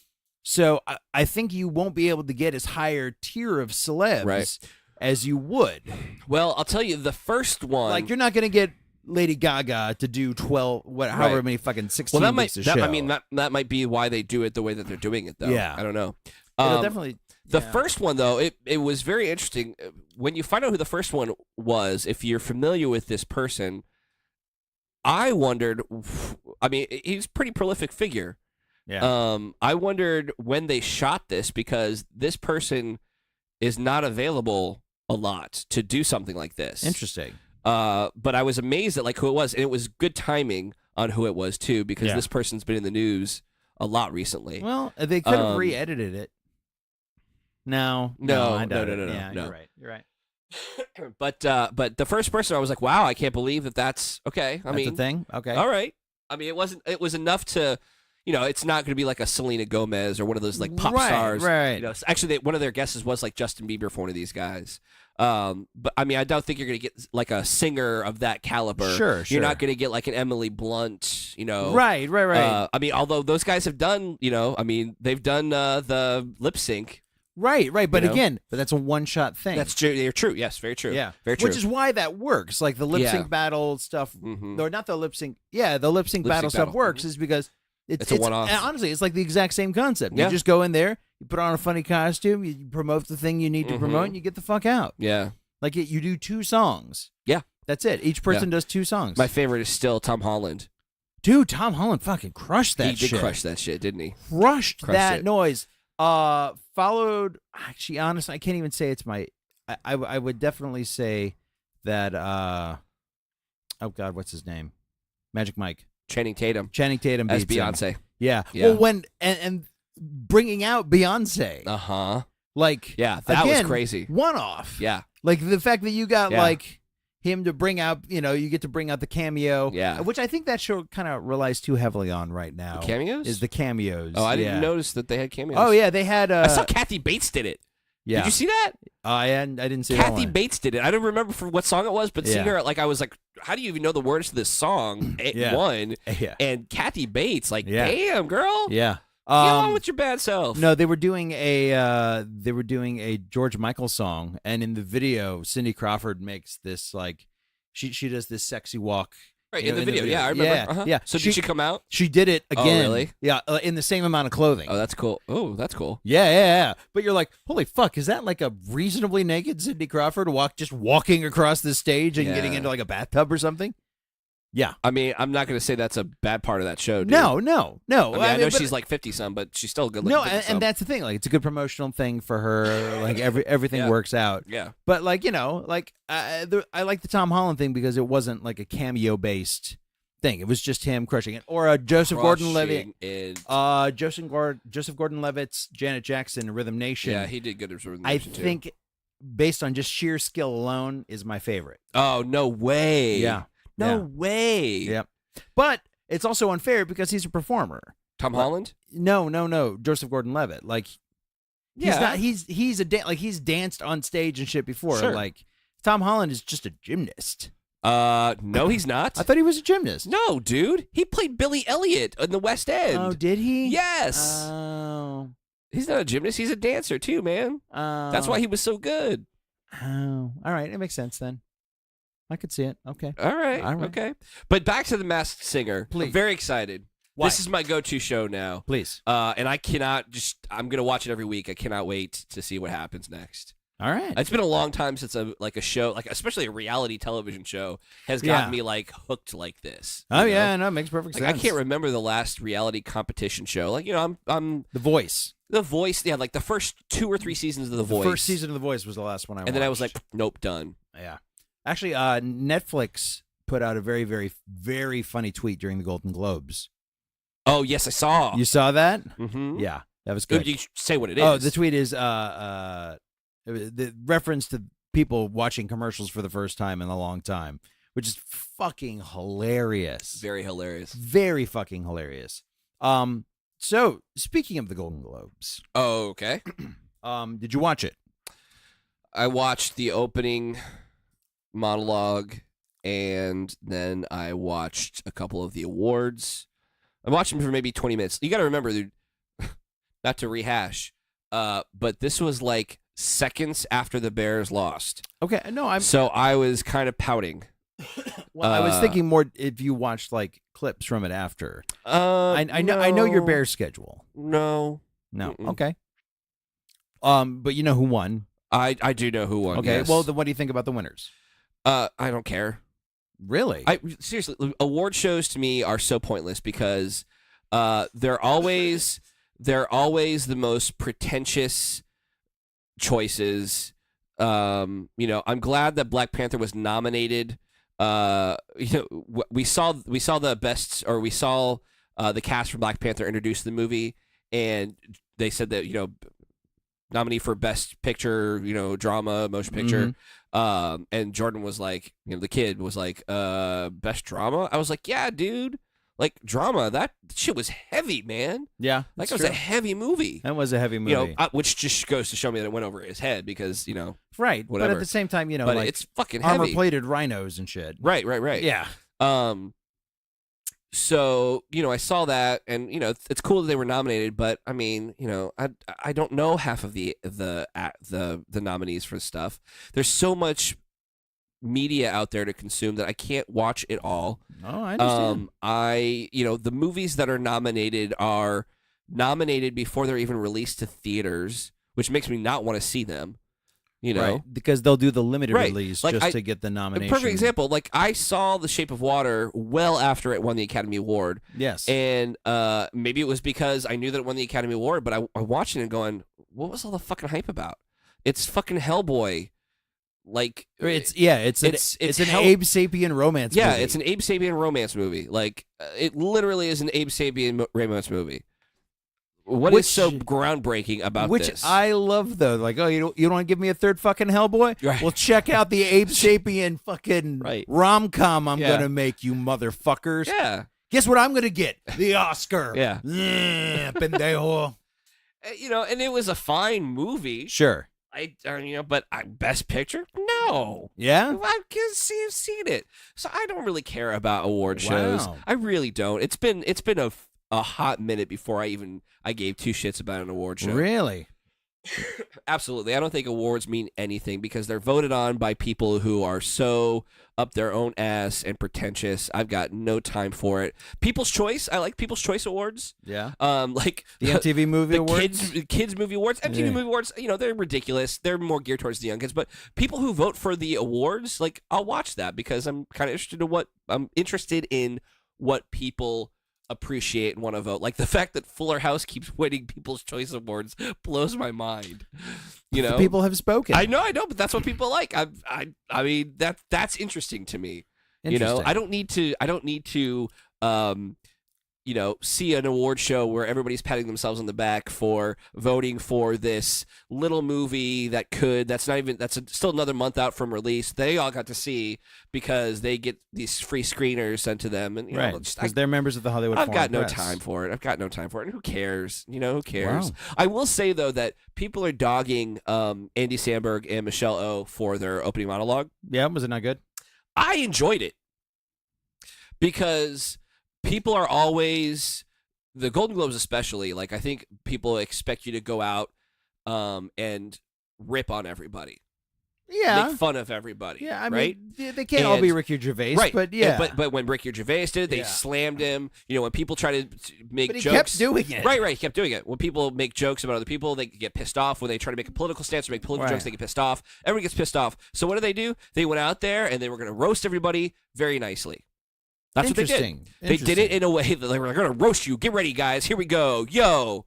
So I think you won't be able to get as higher tier of celebs as you would.
Well, I'll tell you, the first one,
like you're not going to get Lady Gaga to do 12, however many fucking 16 weeks of show.
I mean, that might be why they do it the way that they're doing it, though.
Yeah.
I don't know.
It'll definitely.
The first one, though, it was very interesting. When you find out who the first one was, if you're familiar with this person, I wondered, I mean, he's a pretty prolific figure.
Yeah.
I wondered when they shot this, because this person is not available a lot to do something like this.
Interesting.
But I was amazed at like who it was, and it was good timing on who it was too, because this person's been in the news a lot recently.
Well, they could have re-edited it. No.
Yeah,
you're right.
But the first person, I was like, wow, I can't believe that's okay.
That's a thing. Okay.
All right. I mean, it was enough to, it's not going to be like a Selena Gomez or one of those like pop stars.
Right.
Actually, one of their guesses was like Justin Bieber for one of these guys. But I mean, I don't think you're going to get like a singer of that caliber.
Sure.
You're not going to get like an Emily Blunt,
Right.
I mean, although those guys have done, they've done the lip sync.
Right. But again, that's a one-shot thing.
That's true. You're true. Yes, very true.
Yeah,
very true.
Which is why that works. Like the lip sync battle stuff, or not the lip sync. Yeah, the lip sync battle stuff works is because it's a one-off. Honestly, it's like the exact same concept. You just go in there, you put on a funny costume, you promote the thing you need to promote, and you get the fuck out.
Yeah.
Like you do 2 songs.
Yeah.
That's it. Each person does 2 songs.
My favorite is still Tom Holland.
Dude, Tom Holland fucking crushed that shit.
He did crush that shit, didn't he?
Crushed that noise. Followed, actually, honestly, I can't even say it's my, I would definitely say that, oh God, what's his name? Magic Mike.
Channing Tatum
Channing Tatum
as
beats
Beyonce.
Him. Yeah. Well, when, and bringing out Beyonce. Like,
yeah, that
again,
was crazy.
One-off.
Yeah,
like the fact that you got like him to bring out, you get to bring out the cameo.
Yeah,
which I think that show kind of relies too heavily on right now.
The cameos
is the cameos.
Oh, I didn't notice that they had cameos.
Oh yeah, they had.
I saw Kathy Bates did it.
Yeah.
Did you see that?
I didn't see
Kathy
that
Bates did it. I don't remember for what song it was, but seeing her, like, I was like, how do you even know the words to this song? One.
Yeah.
And Kathy Bates, like, damn, girl.
Yeah.
Get on with your bad self.
No, they were doing a George Michael song, and in the video, Cindy Crawford makes this like she does this sexy walk.
Right, in the video. Yeah, I remember.
Yeah.
So did she come out?
She did it again.
Oh, really?
Yeah, in the same amount of clothing.
Oh, that's cool. Oh, that's cool.
Yeah. But you're like, holy fuck, is that like a reasonably naked Cindy Crawford walking across the stage and getting into like a bathtub or something? Yeah.
I mean, I'm not going to say that's a bad part of that show, dude.
No.
I mean, I know
but
she's like 50-some, but she's still a good looking.
No, and that's the thing. Like, it's a good promotional thing for her. Like, everything works out.
Yeah.
But, like, I like the Tom Holland thing because it wasn't like a cameo-based thing. It was just him crushing it. Or Joseph Gordon-Levitt. Joseph Gordon-Levitt's Janet Jackson, Rhythm Nation.
Yeah, he did good as Rhythm Nation, too.
I think, based on just sheer skill alone, is my favorite.
Oh, no way.
Yeah.
No way.
Yep. But it's also unfair because he's a performer.
Tom Holland?
No. Joseph Gordon-Levitt. Like, he's danced on stage and shit before.
Sure.
Like, Tom Holland is just a gymnast.
No, he's not.
I thought he was a gymnast.
No, dude. He played Billy Elliot in the West End.
Oh, did he?
Yes.
Oh.
He's not a gymnast. He's a dancer, too, man. That's why he was so good.
Oh. All right. It makes sense then. I could see it. Okay.
All right. Okay. But back to The Masked Singer.
Please.
I'm very excited.
Why?
This is my go-to show now.
Please.
And I'm going to watch it every week. I cannot wait to see what happens next.
All right.
It's been a long time since a show, like especially a reality television show, has gotten me like hooked like this.
Oh yeah, no, it makes perfect sense.
I can't remember the last reality competition show. Like, I'm
The Voice.
The Voice, yeah, like the first 2 or 3 seasons of The Voice.
The first season of The Voice was the last one I watched.
And then I was like, nope, done.
Yeah. Actually, Netflix put out a very, very, very funny tweet during the Golden Globes.
Oh, yes, I saw.
You saw that?
Mm-hmm.
Yeah, that was good.
You say what it is.
Oh, the tweet is the reference to people watching commercials for the first time in a long time, which is fucking hilarious.
Very hilarious.
Very fucking hilarious. So, speaking of the Golden Globes.
Oh, okay.
Did you watch it?
I watched the opening monologue, and then I watched a couple of the awards. I watched them for maybe 20 minutes. You got to remember, dude, not to rehash, but this was like seconds after the Bears lost.
Okay, no,
So I was kind of pouting.
Well, I was thinking more if you watched like clips from it after. I
no.
know your Bears schedule.
No.
No.
Mm-mm.
Okay. But you know who won?
I do know who won.
Okay.
Yes.
Well, then what do you think about the winners?
I don't care.
Really?
Seriously, award shows to me are so pointless because they're always the most pretentious choices. I'm glad that Black Panther was nominated. We saw the best, or we saw the cast for Black Panther introduce the movie, and they said that nominee for Best Picture, drama, motion picture.
Mm-hmm.
And Jordan was like, the kid was like, Best Drama. I was like, yeah, dude. Like, drama, that shit was heavy, man.
Yeah.
Like, it was a heavy movie.
That was a heavy movie.
Which just goes to show me that it went over his head because,
right.
whatever.
But at the same time,
but
like,
it's fucking heavy.
Armor-plated rhinos and shit.
Right.
Yeah.
So, I saw that, and, it's cool that they were nominated, but, I mean, I don't know half of the nominees for stuff. There's so much media out there to consume that I can't watch it all.
Oh, I understand.
The movies that are nominated before they're even released to theaters, which makes me not want to see them.
Right, because they'll do the limited release
like
just to get the nomination.
Perfect example. Like, I saw The Shape of Water well after it won the Academy Award.
Yes.
And maybe it was because I knew that it won the Academy Award, but I watched it and going, what was all the fucking hype about? It's fucking Hellboy. Like,
it's an Abe Sapien romance movie.
Yeah, it's an Abe Sapien romance movie. Like, it literally is an Abe Sapien romance movie. What is so groundbreaking about
this? Which I love, though. Like, oh, you don't want to give me a third fucking Hellboy?
Right.
Well, check out the Ape Sapien fucking rom-com I'm going to make, you motherfuckers.
Yeah.
Guess what I'm going to get? The Oscar.
Yeah.
Pendejo.
And it was a fine movie.
Sure.
But Best Picture? No.
Yeah?
I can see you've seen it. So I don't really care about award shows. I really don't. It's been a hot minute before I gave two shits about an award show.
Really?
Absolutely. I don't think awards mean anything because they're voted on by people who are so up their own ass and pretentious. I've got no time for it. People's Choice. I like People's Choice Awards.
Yeah.
Like
the MTV Movie Awards.
Kids Movie Awards. MTV Movie Awards, they're ridiculous. They're more geared towards the young kids, but people who vote for the awards, like I'll watch that because I'm kind of interested in what people appreciate and want to vote. Like the fact that Fuller House keeps winning People's Choice Awards blows my mind.
The people have spoken.
I know, but that's what people like. I mean that's interesting to me. I don't need to see an award show where everybody's patting themselves on the back for voting for this little movie that's still another month out from release. They all got to see because they get these free screeners sent to them, and
because they're members of the Hollywood.
I've got no
Press.
time for it. And who cares? Who cares?
Wow.
I will say though that people are dogging Andy Samberg and Michelle O for their opening monologue.
Yeah, was it not good?
I enjoyed it because people are always, the Golden Globes especially, like I think people expect you to go out and rip on everybody.
Yeah.
Make fun of everybody.
Yeah, I
right?
mean, they can't all be Ricky Gervais,
right.
But yeah.
But when Ricky Gervais did it, they slammed him. When people try to make
he
jokes.
kept doing it.
Right, he kept doing it. When people make jokes about other people, they get pissed off. When they try to make a political stance or make political jokes, they get pissed off. Everyone gets pissed off. So what do? They went out there and they were going to roast everybody very nicely. That's what they did. They did it in a way that they were going to roast you. Get ready, guys. Here we go. Yo,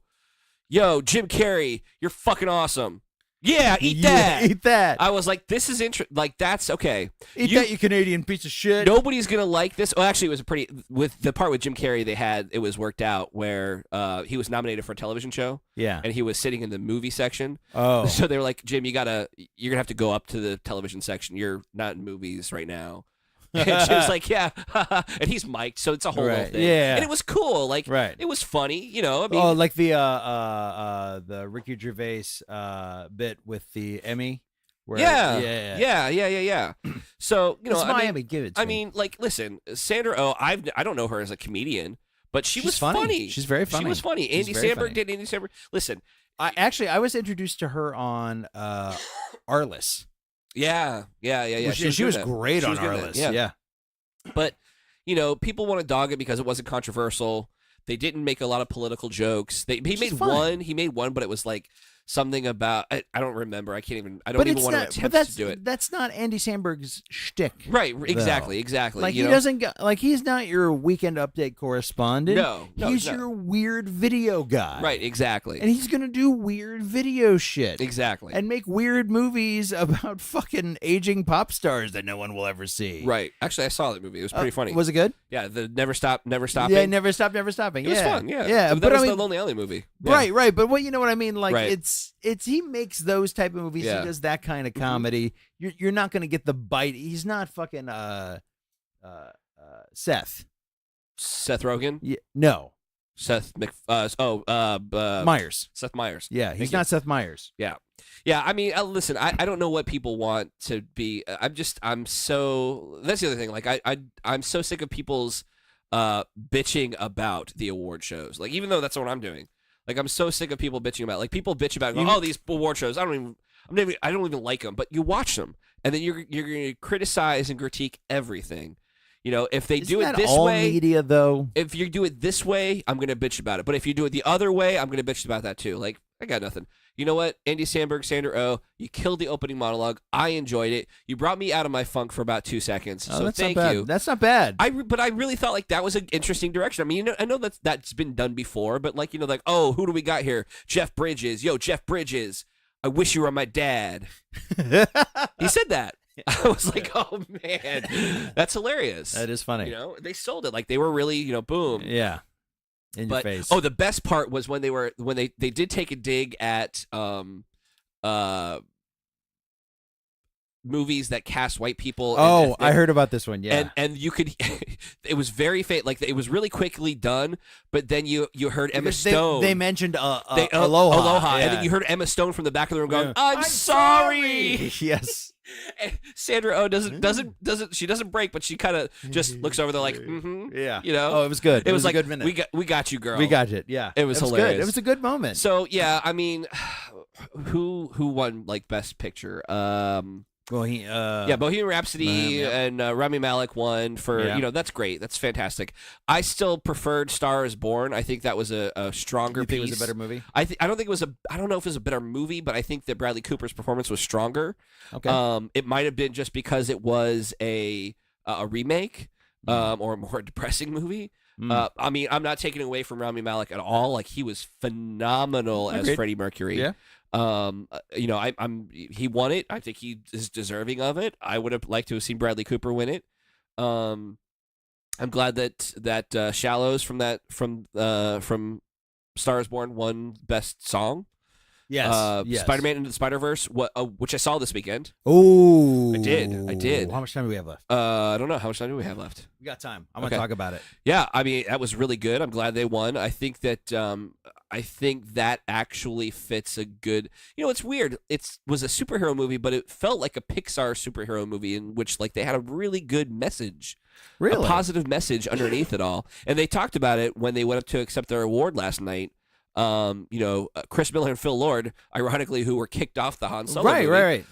Jim Carrey, you're fucking awesome. Yeah, eat that.
Eat that.
I was like, this is interesting. Like, that's okay.
Eat that, you Canadian piece of shit.
Nobody's going to like this. Oh, actually, it was with the part with Jim Carrey, it was worked out where he was nominated for a television show.
Yeah.
And he was sitting in the movie section.
Oh.
So they were like, Jim, you're going to have to go up to the television section. You're not in movies right now. And she was like, yeah. And he's mic'd, so it's a whole little thing.
Yeah.
And it was cool. Like, it was funny, I mean,
like the Ricky Gervais bit with the Emmy. Where,
yeah. So,
it's Miami, give it to me.
I mean, like, listen, Sandra Oh, I don't know her as a comedian, but she's was funny.
She's very funny.
She was funny. Andy Samberg. Listen.
I was introduced to her on Arliss.
Yeah.
She was great on Arliss. Yeah.
But, people want to dog it because it wasn't controversial. They didn't make a lot of political jokes. He made one, but it was like something about I don't remember. I don't even want to attempt to do it.
That's not Andy Samberg's shtick.
Right, exactly.
Like he doesn't he's not your Weekend Update correspondent.
No,
he's your weird video guy.
Right, exactly.
And he's gonna do weird video shit.
Exactly.
And make weird movies about fucking aging pop stars that no one will ever see.
Right. Actually, I saw that movie. It was pretty funny.
Was it good?
Yeah, the Never Stopping.
Yeah, Never Stopping.
It was fun, yeah.
Yeah,
but that was the Lonely Alley movie. Yeah.
Right. But you know what I mean? Like it's he makes those type of movies.
Yeah.
He does that kind of comedy. You're not gonna get the bite. He's not fucking Seth
Rogen?
Yeah, no.
Myers. Seth
Myers. Yeah, he's not Seth Myers.
Yeah. I mean, listen, I don't know what people want to be. I'm so. That's the other thing. Like, I'm so sick of people's bitching about the award shows. Like, even though that's what I'm doing. Like, I'm so sick of people bitching about. Like, people bitch about, these award shows. I don't even like them. But you watch them, and then you're going to criticize and critique everything. If they do it this way,
media though.
If you do it this way, I'm gonna bitch about it. But if you do it the other way, I'm gonna bitch about that too. Like, I got nothing. You know what? Andy Samberg, Sandra Oh, you killed the opening monologue. I enjoyed it. You brought me out of my funk for about 2 seconds. So thank you.
That's not bad.
But I really thought like that was an interesting direction. I mean, I know that's been done before, but like, oh, who do we got here? Jeff Bridges. Yo, Jeff Bridges. I wish you were my dad. He said that. I was like, oh man, that's hilarious.
That is funny.
They sold it like they were really, boom.
Yeah. in your face.
Oh, the best part was when they did take a dig at movies that cast white people.
Oh, I heard about this one. Yeah,
and you could. It was very like it was really quickly done, but then you heard Emma Stone.
They mentioned Aloha,
Aloha,
yeah.
and then you heard Emma Stone from the back of the room going, "I'm sorry."
Yes.
And Sandra Oh doesn't she doesn't break, but she kind of just looks over there like,
yeah,
you know.
Oh, it was good.
It was like
a good minute.
we got you, girl.
We got it. Yeah,
it was hilarious.
Good. It was a good moment.
So yeah, I mean, who won like Best Picture? Bohemian Rhapsody and Rami Malek won for that's great. That's fantastic. I still preferred Star Is Born. I think that was a stronger piece.
You think it was a better movie?
I don't think it was I don't know if it was a better movie, but I think that Bradley Cooper's performance was stronger.
Okay.
It might have been just because it was a remake or a more depressing movie. I mean, I'm not taking away from Rami Malek at all. Like, he was phenomenal as Freddie Mercury.
Yeah.
He won it. I think he is deserving of it. I would have liked to have seen Bradley Cooper win it. I'm glad that Shallows from Star Is Born won Best Song.
Yes.
Spider-Man Into the Spiderverse, which I saw this weekend.
Oh,
I did.
How much time do we have left?
I don't know. How much time do we have left?
We got time. I'm gonna talk about it.
Yeah, I mean, that was really good. I'm glad they won. I think that actually fits a good. It's weird. It was a superhero movie, but it felt like a Pixar superhero movie in which like they had a really good message.
Really?
A positive message underneath it all. And they talked about it when they went up to accept their award last night. Chris Miller and Phil Lord, ironically, who were kicked off the Han Solo movie.
Right.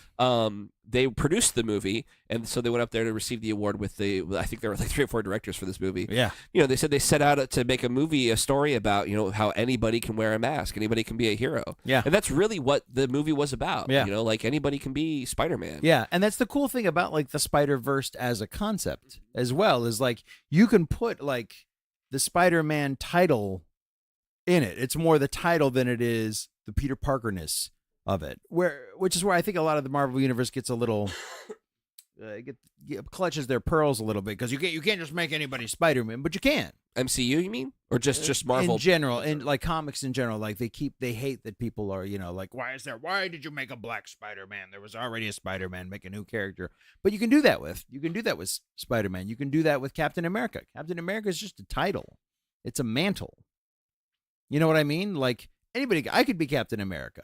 They produced the movie, and so they went up there to receive the award with I think there were like 3 or 4 directors for this movie.
Yeah.
They said they set out to make a story about, how anybody can wear a mask, anybody can be a hero.
Yeah.
And that's really what the movie was about.
Yeah.
Like anybody can be Spider-Man.
Yeah, and that's the cool thing about like the Spider-Verse as a concept as well, is like you can put like the Spider-Man title in it. It's more the title than it is the Peter Parker-ness of it, which is where I think a lot of the Marvel universe gets a little clutches their pearls a little bit, because you can't just make anybody Spider-Man, but you can.
MCU, you mean, or just Marvel
in general, in like comics in general? Like they hate that people are like, why did you make a black Spider-Man? There was already a Spider-Man. Make a new character. But you can do that with Spider-Man. You can do that with Captain America. Captain America is just a title. It's a mantle. You know what I mean? Like I could be Captain America.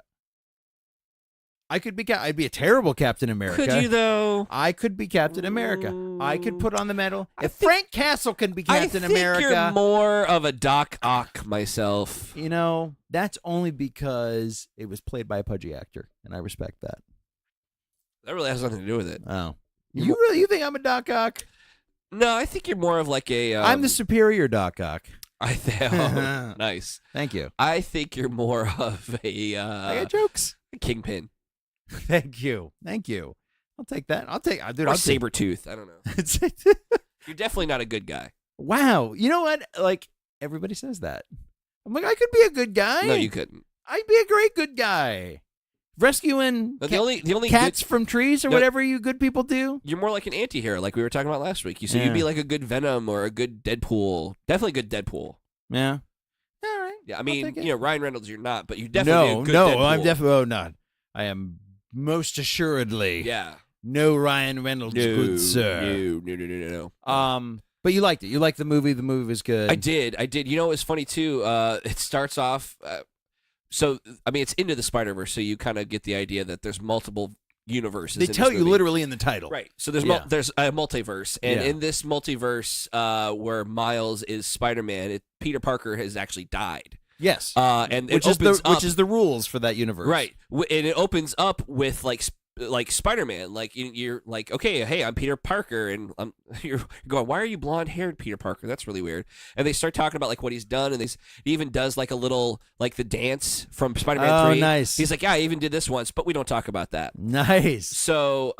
I'd be a terrible Captain America.
Could you though?
I could be Captain America. I could put on the medal. If Frank Castle can be Captain America,
you're more of a Doc Ock myself.
That's only because it was played by a pudgy actor, and I respect that.
That really has nothing to do with it.
Oh, you think I'm a Doc Ock?
No, I think you're more of like a.
I'm the superior Doc Ock.
Nice.
Thank you.
I think you're more of a.
I got jokes.
A Kingpin.
Thank you. I'll take that. I'll
Sabretooth. I don't know. You're definitely not a good guy.
Wow. You know what? Like, everybody says that. I'm like, I could be a good guy.
No, you couldn't.
I'd be a great good guy. Rescuing
the only
cats from trees or whatever you good people do.
You're more like an anti-hero, like we were talking about last week. You said you'd be like a good Venom or a good Deadpool. Definitely a good Deadpool.
Yeah. All right.
Yeah, I mean, Ryan Reynolds, you're not, but you definitely a good Deadpool.
No, I'm definitely not. I am most assuredly.
Yeah.
No Ryan Reynolds, good sir.
No.
But you liked it. You liked the movie. The movie was good.
I did. It was funny too. It starts off. So I mean, it's Into the Spider-Verse, so you kind of get the idea that there's multiple universes.
They tell you literally in the title,
right? So there's a multiverse, and in this multiverse, where Miles is Spider-Man, Peter Parker has actually died.
Yes,
and
which is the rules for that universe,
right? And it opens up with like Spider-Man, like you're like, okay, hey, I'm Peter Parker, and you're going, why are you blonde-haired, Peter Parker? That's really weird. And they start talking about like what he's done, and he even does like a little like the dance from Spider-Man 3.
Nice.
He's like, yeah, I even did this once, but we don't talk about that.
Nice.
So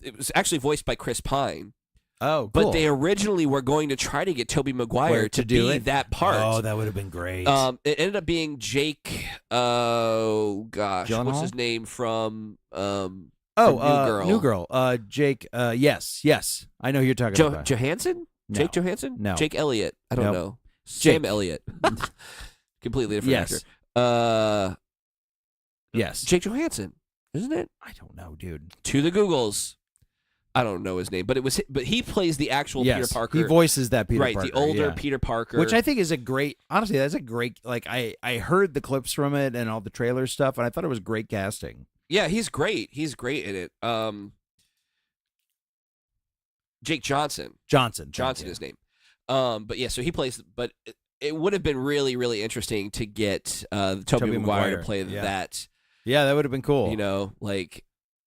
it was actually voiced by Chris Pine.
Oh, cool.
But they originally were going to try to get Tobey Maguire to be that part.
Oh, that would have been great.
It ended up being Jake. Oh gosh,
Gyllenhaal?
What's his name from?
New Girl. Jake. Yes. I know who you're talking about.
Johansson.
No.
Jake Johansson.
No.
Jake Elliott. I don't know. Sam Elliott. Completely different actor.
Yes.
Jake Johansson, isn't it?
I don't know, dude.
To the Googles. I don't know his name, but he plays the actual Peter Parker.
He voices that Peter Parker.
Right, the older Peter Parker.
Which I think is honestly, that's a great, like, I heard the clips from it and all the trailer stuff, and I thought it was great casting.
Yeah, he's great. He's great in it. Jake Johnson. Johnson is his name. But yeah, so he plays, but it would have been really, really interesting to get Tobey Maguire to play that.
Yeah, that would have been cool.
You know, like,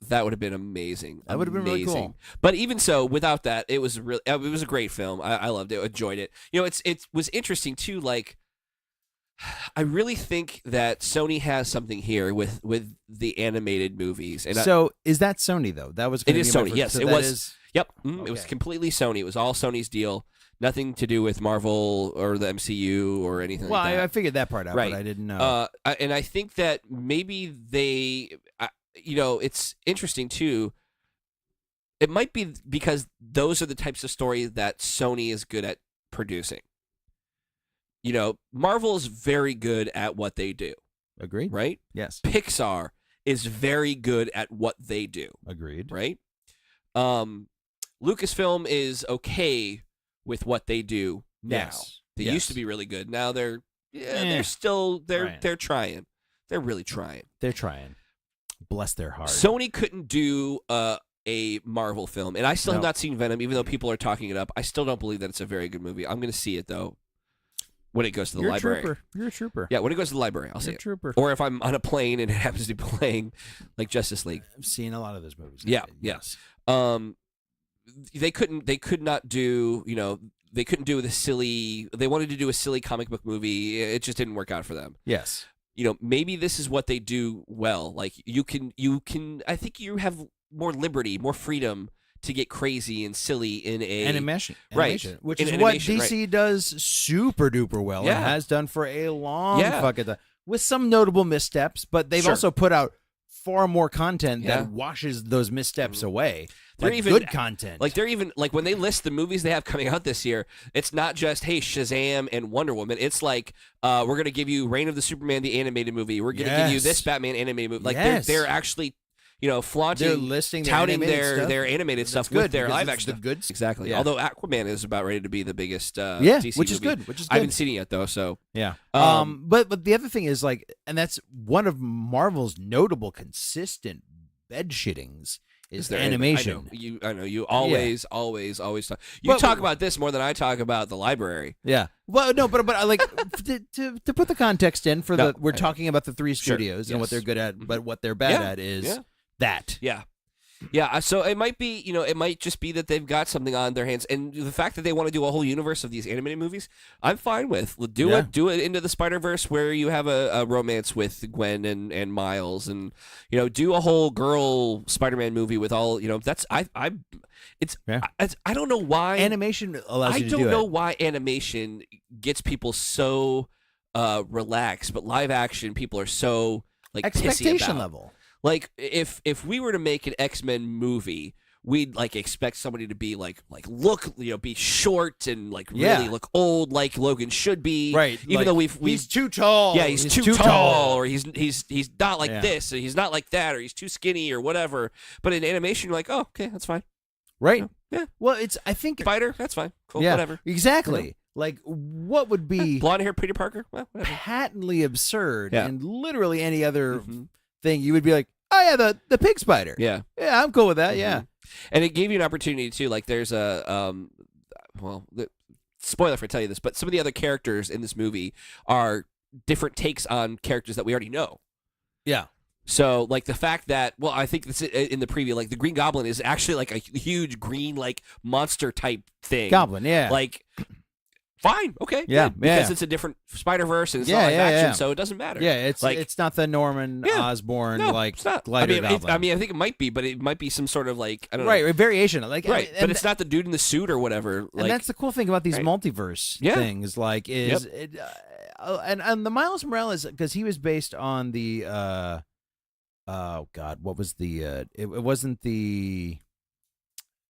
that would have been amazing.
That would have been really cool.
But even so, without that, it was a great film. I loved it. Enjoyed it. You know, it was interesting too. Like, I really think that Sony has something here with the animated movies. And is that
Sony though? That was
it is Sony. Yes,
so
it was. Yep,
okay.
It was completely Sony. It was all Sony's deal. Nothing to do with Marvel or the MCU or anything like that.
Well, I figured that part out,
right.
But I didn't know.
And I think that maybe they. You know, it's interesting too. It might be because those are the types of stories that Sony is good at producing. You know, Marvel is very good at what they do.
Agreed.
Right?
Yes.
Pixar is very good at what they do.
Agreed.
Right? Lucasfilm is okay with what they do now.
Yes.
They used to be really good. Now they're still they're trying. They're really trying.
They're trying. Bless their heart.
Sony couldn't do a Marvel film, and I still have not seen Venom, even though people are talking it up. I still don't believe that it's a very good movie. I'm going to see it, though, when it goes to the library.
You're a trooper.
Yeah, when it goes to the library, I'll see it.
Trooper.
Or if I'm on a plane and it happens to be playing, like Justice League.
I've seen a lot of those movies.
Yeah, yes. They could not do, you know, they couldn't do they wanted to do a silly comic book movie. It just didn't work out for them.
Yes.
You know, maybe this is what they do well. Like, you can. I think you have more liberty, more freedom to get crazy and silly in
animation,
right?
Which is what DC does super duper well and has done for a long fucking time, with some notable missteps. But they've also put out far more content that washes those missteps away. They're even good content.
Like, they're even like, when they list the movies they have coming out this year, it's not just, hey, Shazam and Wonder Woman. It's like, we're going to give you Reign of the Superman, the animated movie. We're going to give you this Batman animated movie. Like, they're actually, you know, flaunting,
they're listing
touting their animated stuff with their live action
stuff. Good.
Exactly.
Yeah.
Although Aquaman is about ready to be the biggest DC
which
movie.
is good. Which is good.
I haven't seen it yet though, so
yeah. But the other thing is, like, and that's one of Marvel's notable consistent bed shittings is their animation.
I know. You always talk. You talk about this more than I talk about the library.
Yeah. Well, no, but I like to put the context in for we're talking about the three studios and what they're good at, but what they're bad at is that.
Yeah. Yeah, so it might be, you know, it might just be that they've got something on their hands, and the fact that they want to do a whole universe of these animated movies, I'm fine with. Do it into the Spiderverse where you have a romance with Gwen and Miles, and, you know, do a whole girl Spider-Man movie with all, you know, that's I don't know why
animation allows you to do it.
I don't know why animation gets people so relaxed, but live action people are so, like,
expectation
pissy about.
Level.
Like, if we were to make an X-Men movie, we'd, like, expect somebody to be like look, you know, be short and, like, really look old, like Logan should be.
Right.
Even though
he's too tall.
Yeah, he's too tall, or he's not like this, or he's not like that, or he's too skinny, or whatever. But in animation, you're like, oh, okay, that's fine.
Right.
You know? Yeah.
Well, I think
Spider, that's fine. Cool.
Yeah,
whatever.
Exactly.
You know?
Like, what would be
blonde hair Peter Parker? Well, whatever.
Patently absurd, and literally any other thing, you would be like, oh yeah, the pig spider.
Yeah,
I'm cool with that. Yeah,
and it gave you an opportunity too. Like, there's spoiler if I tell you this, but some of the other characters in this movie are different takes on characters that we already know.
Yeah.
So, like, the fact that, well, I think this in the preview, like, the Green Goblin is actually like a huge green, like, monster type thing.
Goblin, yeah.
Like, fine, okay, good, because it's a different Spider-Verse and it's not live action, so it doesn't matter.
Yeah, it's not the Norman Osborn
it's not.
glider goblin.
I mean, I think it might be, but it might be some sort of, like, I don't know,
a variation, like,
but it's not the dude in the suit or whatever. Like,
and that's the cool thing about these multiverse things, like, is and the Miles Morales, because he was based on the oh god, what was the it wasn't the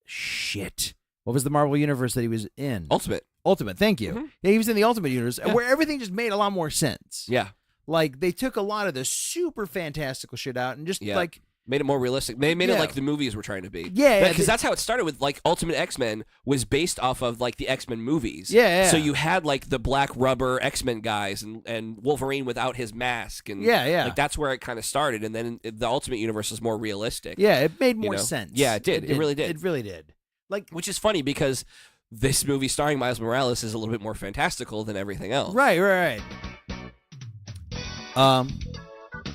shit. What was the Marvel universe that he was in?
Ultimate.
Ultimate, thank you.
Mm-hmm.
Yeah, he was in the Ultimate Universe, where everything just made a lot more sense.
Yeah.
Like, they took a lot of the super fantastical shit out and just, like...
Made it more realistic. They made it like the movies were trying to be.
Yeah.
Because that's how it started with, like, Ultimate X-Men was based off of, like, the X-Men movies.
Yeah.
So you had, like, the black rubber X-Men guys and Wolverine without his mask. And
Yeah.
Like, that's where it kind of started. And then the Ultimate Universe was more realistic.
Yeah, it made more sense.
Yeah, it did. It really did.
It really did. Like,
which is funny because this movie starring Miles Morales is a little bit more fantastical than everything else.
Right. I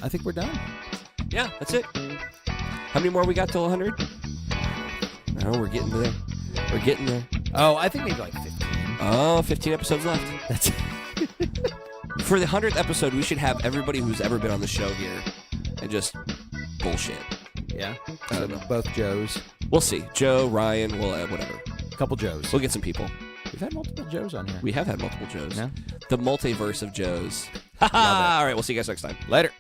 think we're done.
Yeah, that's it. How many more we got till 100? No, we're getting there. We're getting there.
Oh, I think maybe like 15.
Oh, 15 episodes left.
That's
For the 100th episode, we should have everybody who's ever been on the show here and just bullshit.
Yeah. Both Joes.
We'll see. Joe, Ryan, whatever.
A couple Joes.
We'll get some people.
We've had multiple Joes on here.
We have had multiple Joes.
Yeah.
The multiverse of Joes. All right, we'll see you guys next time.
Later.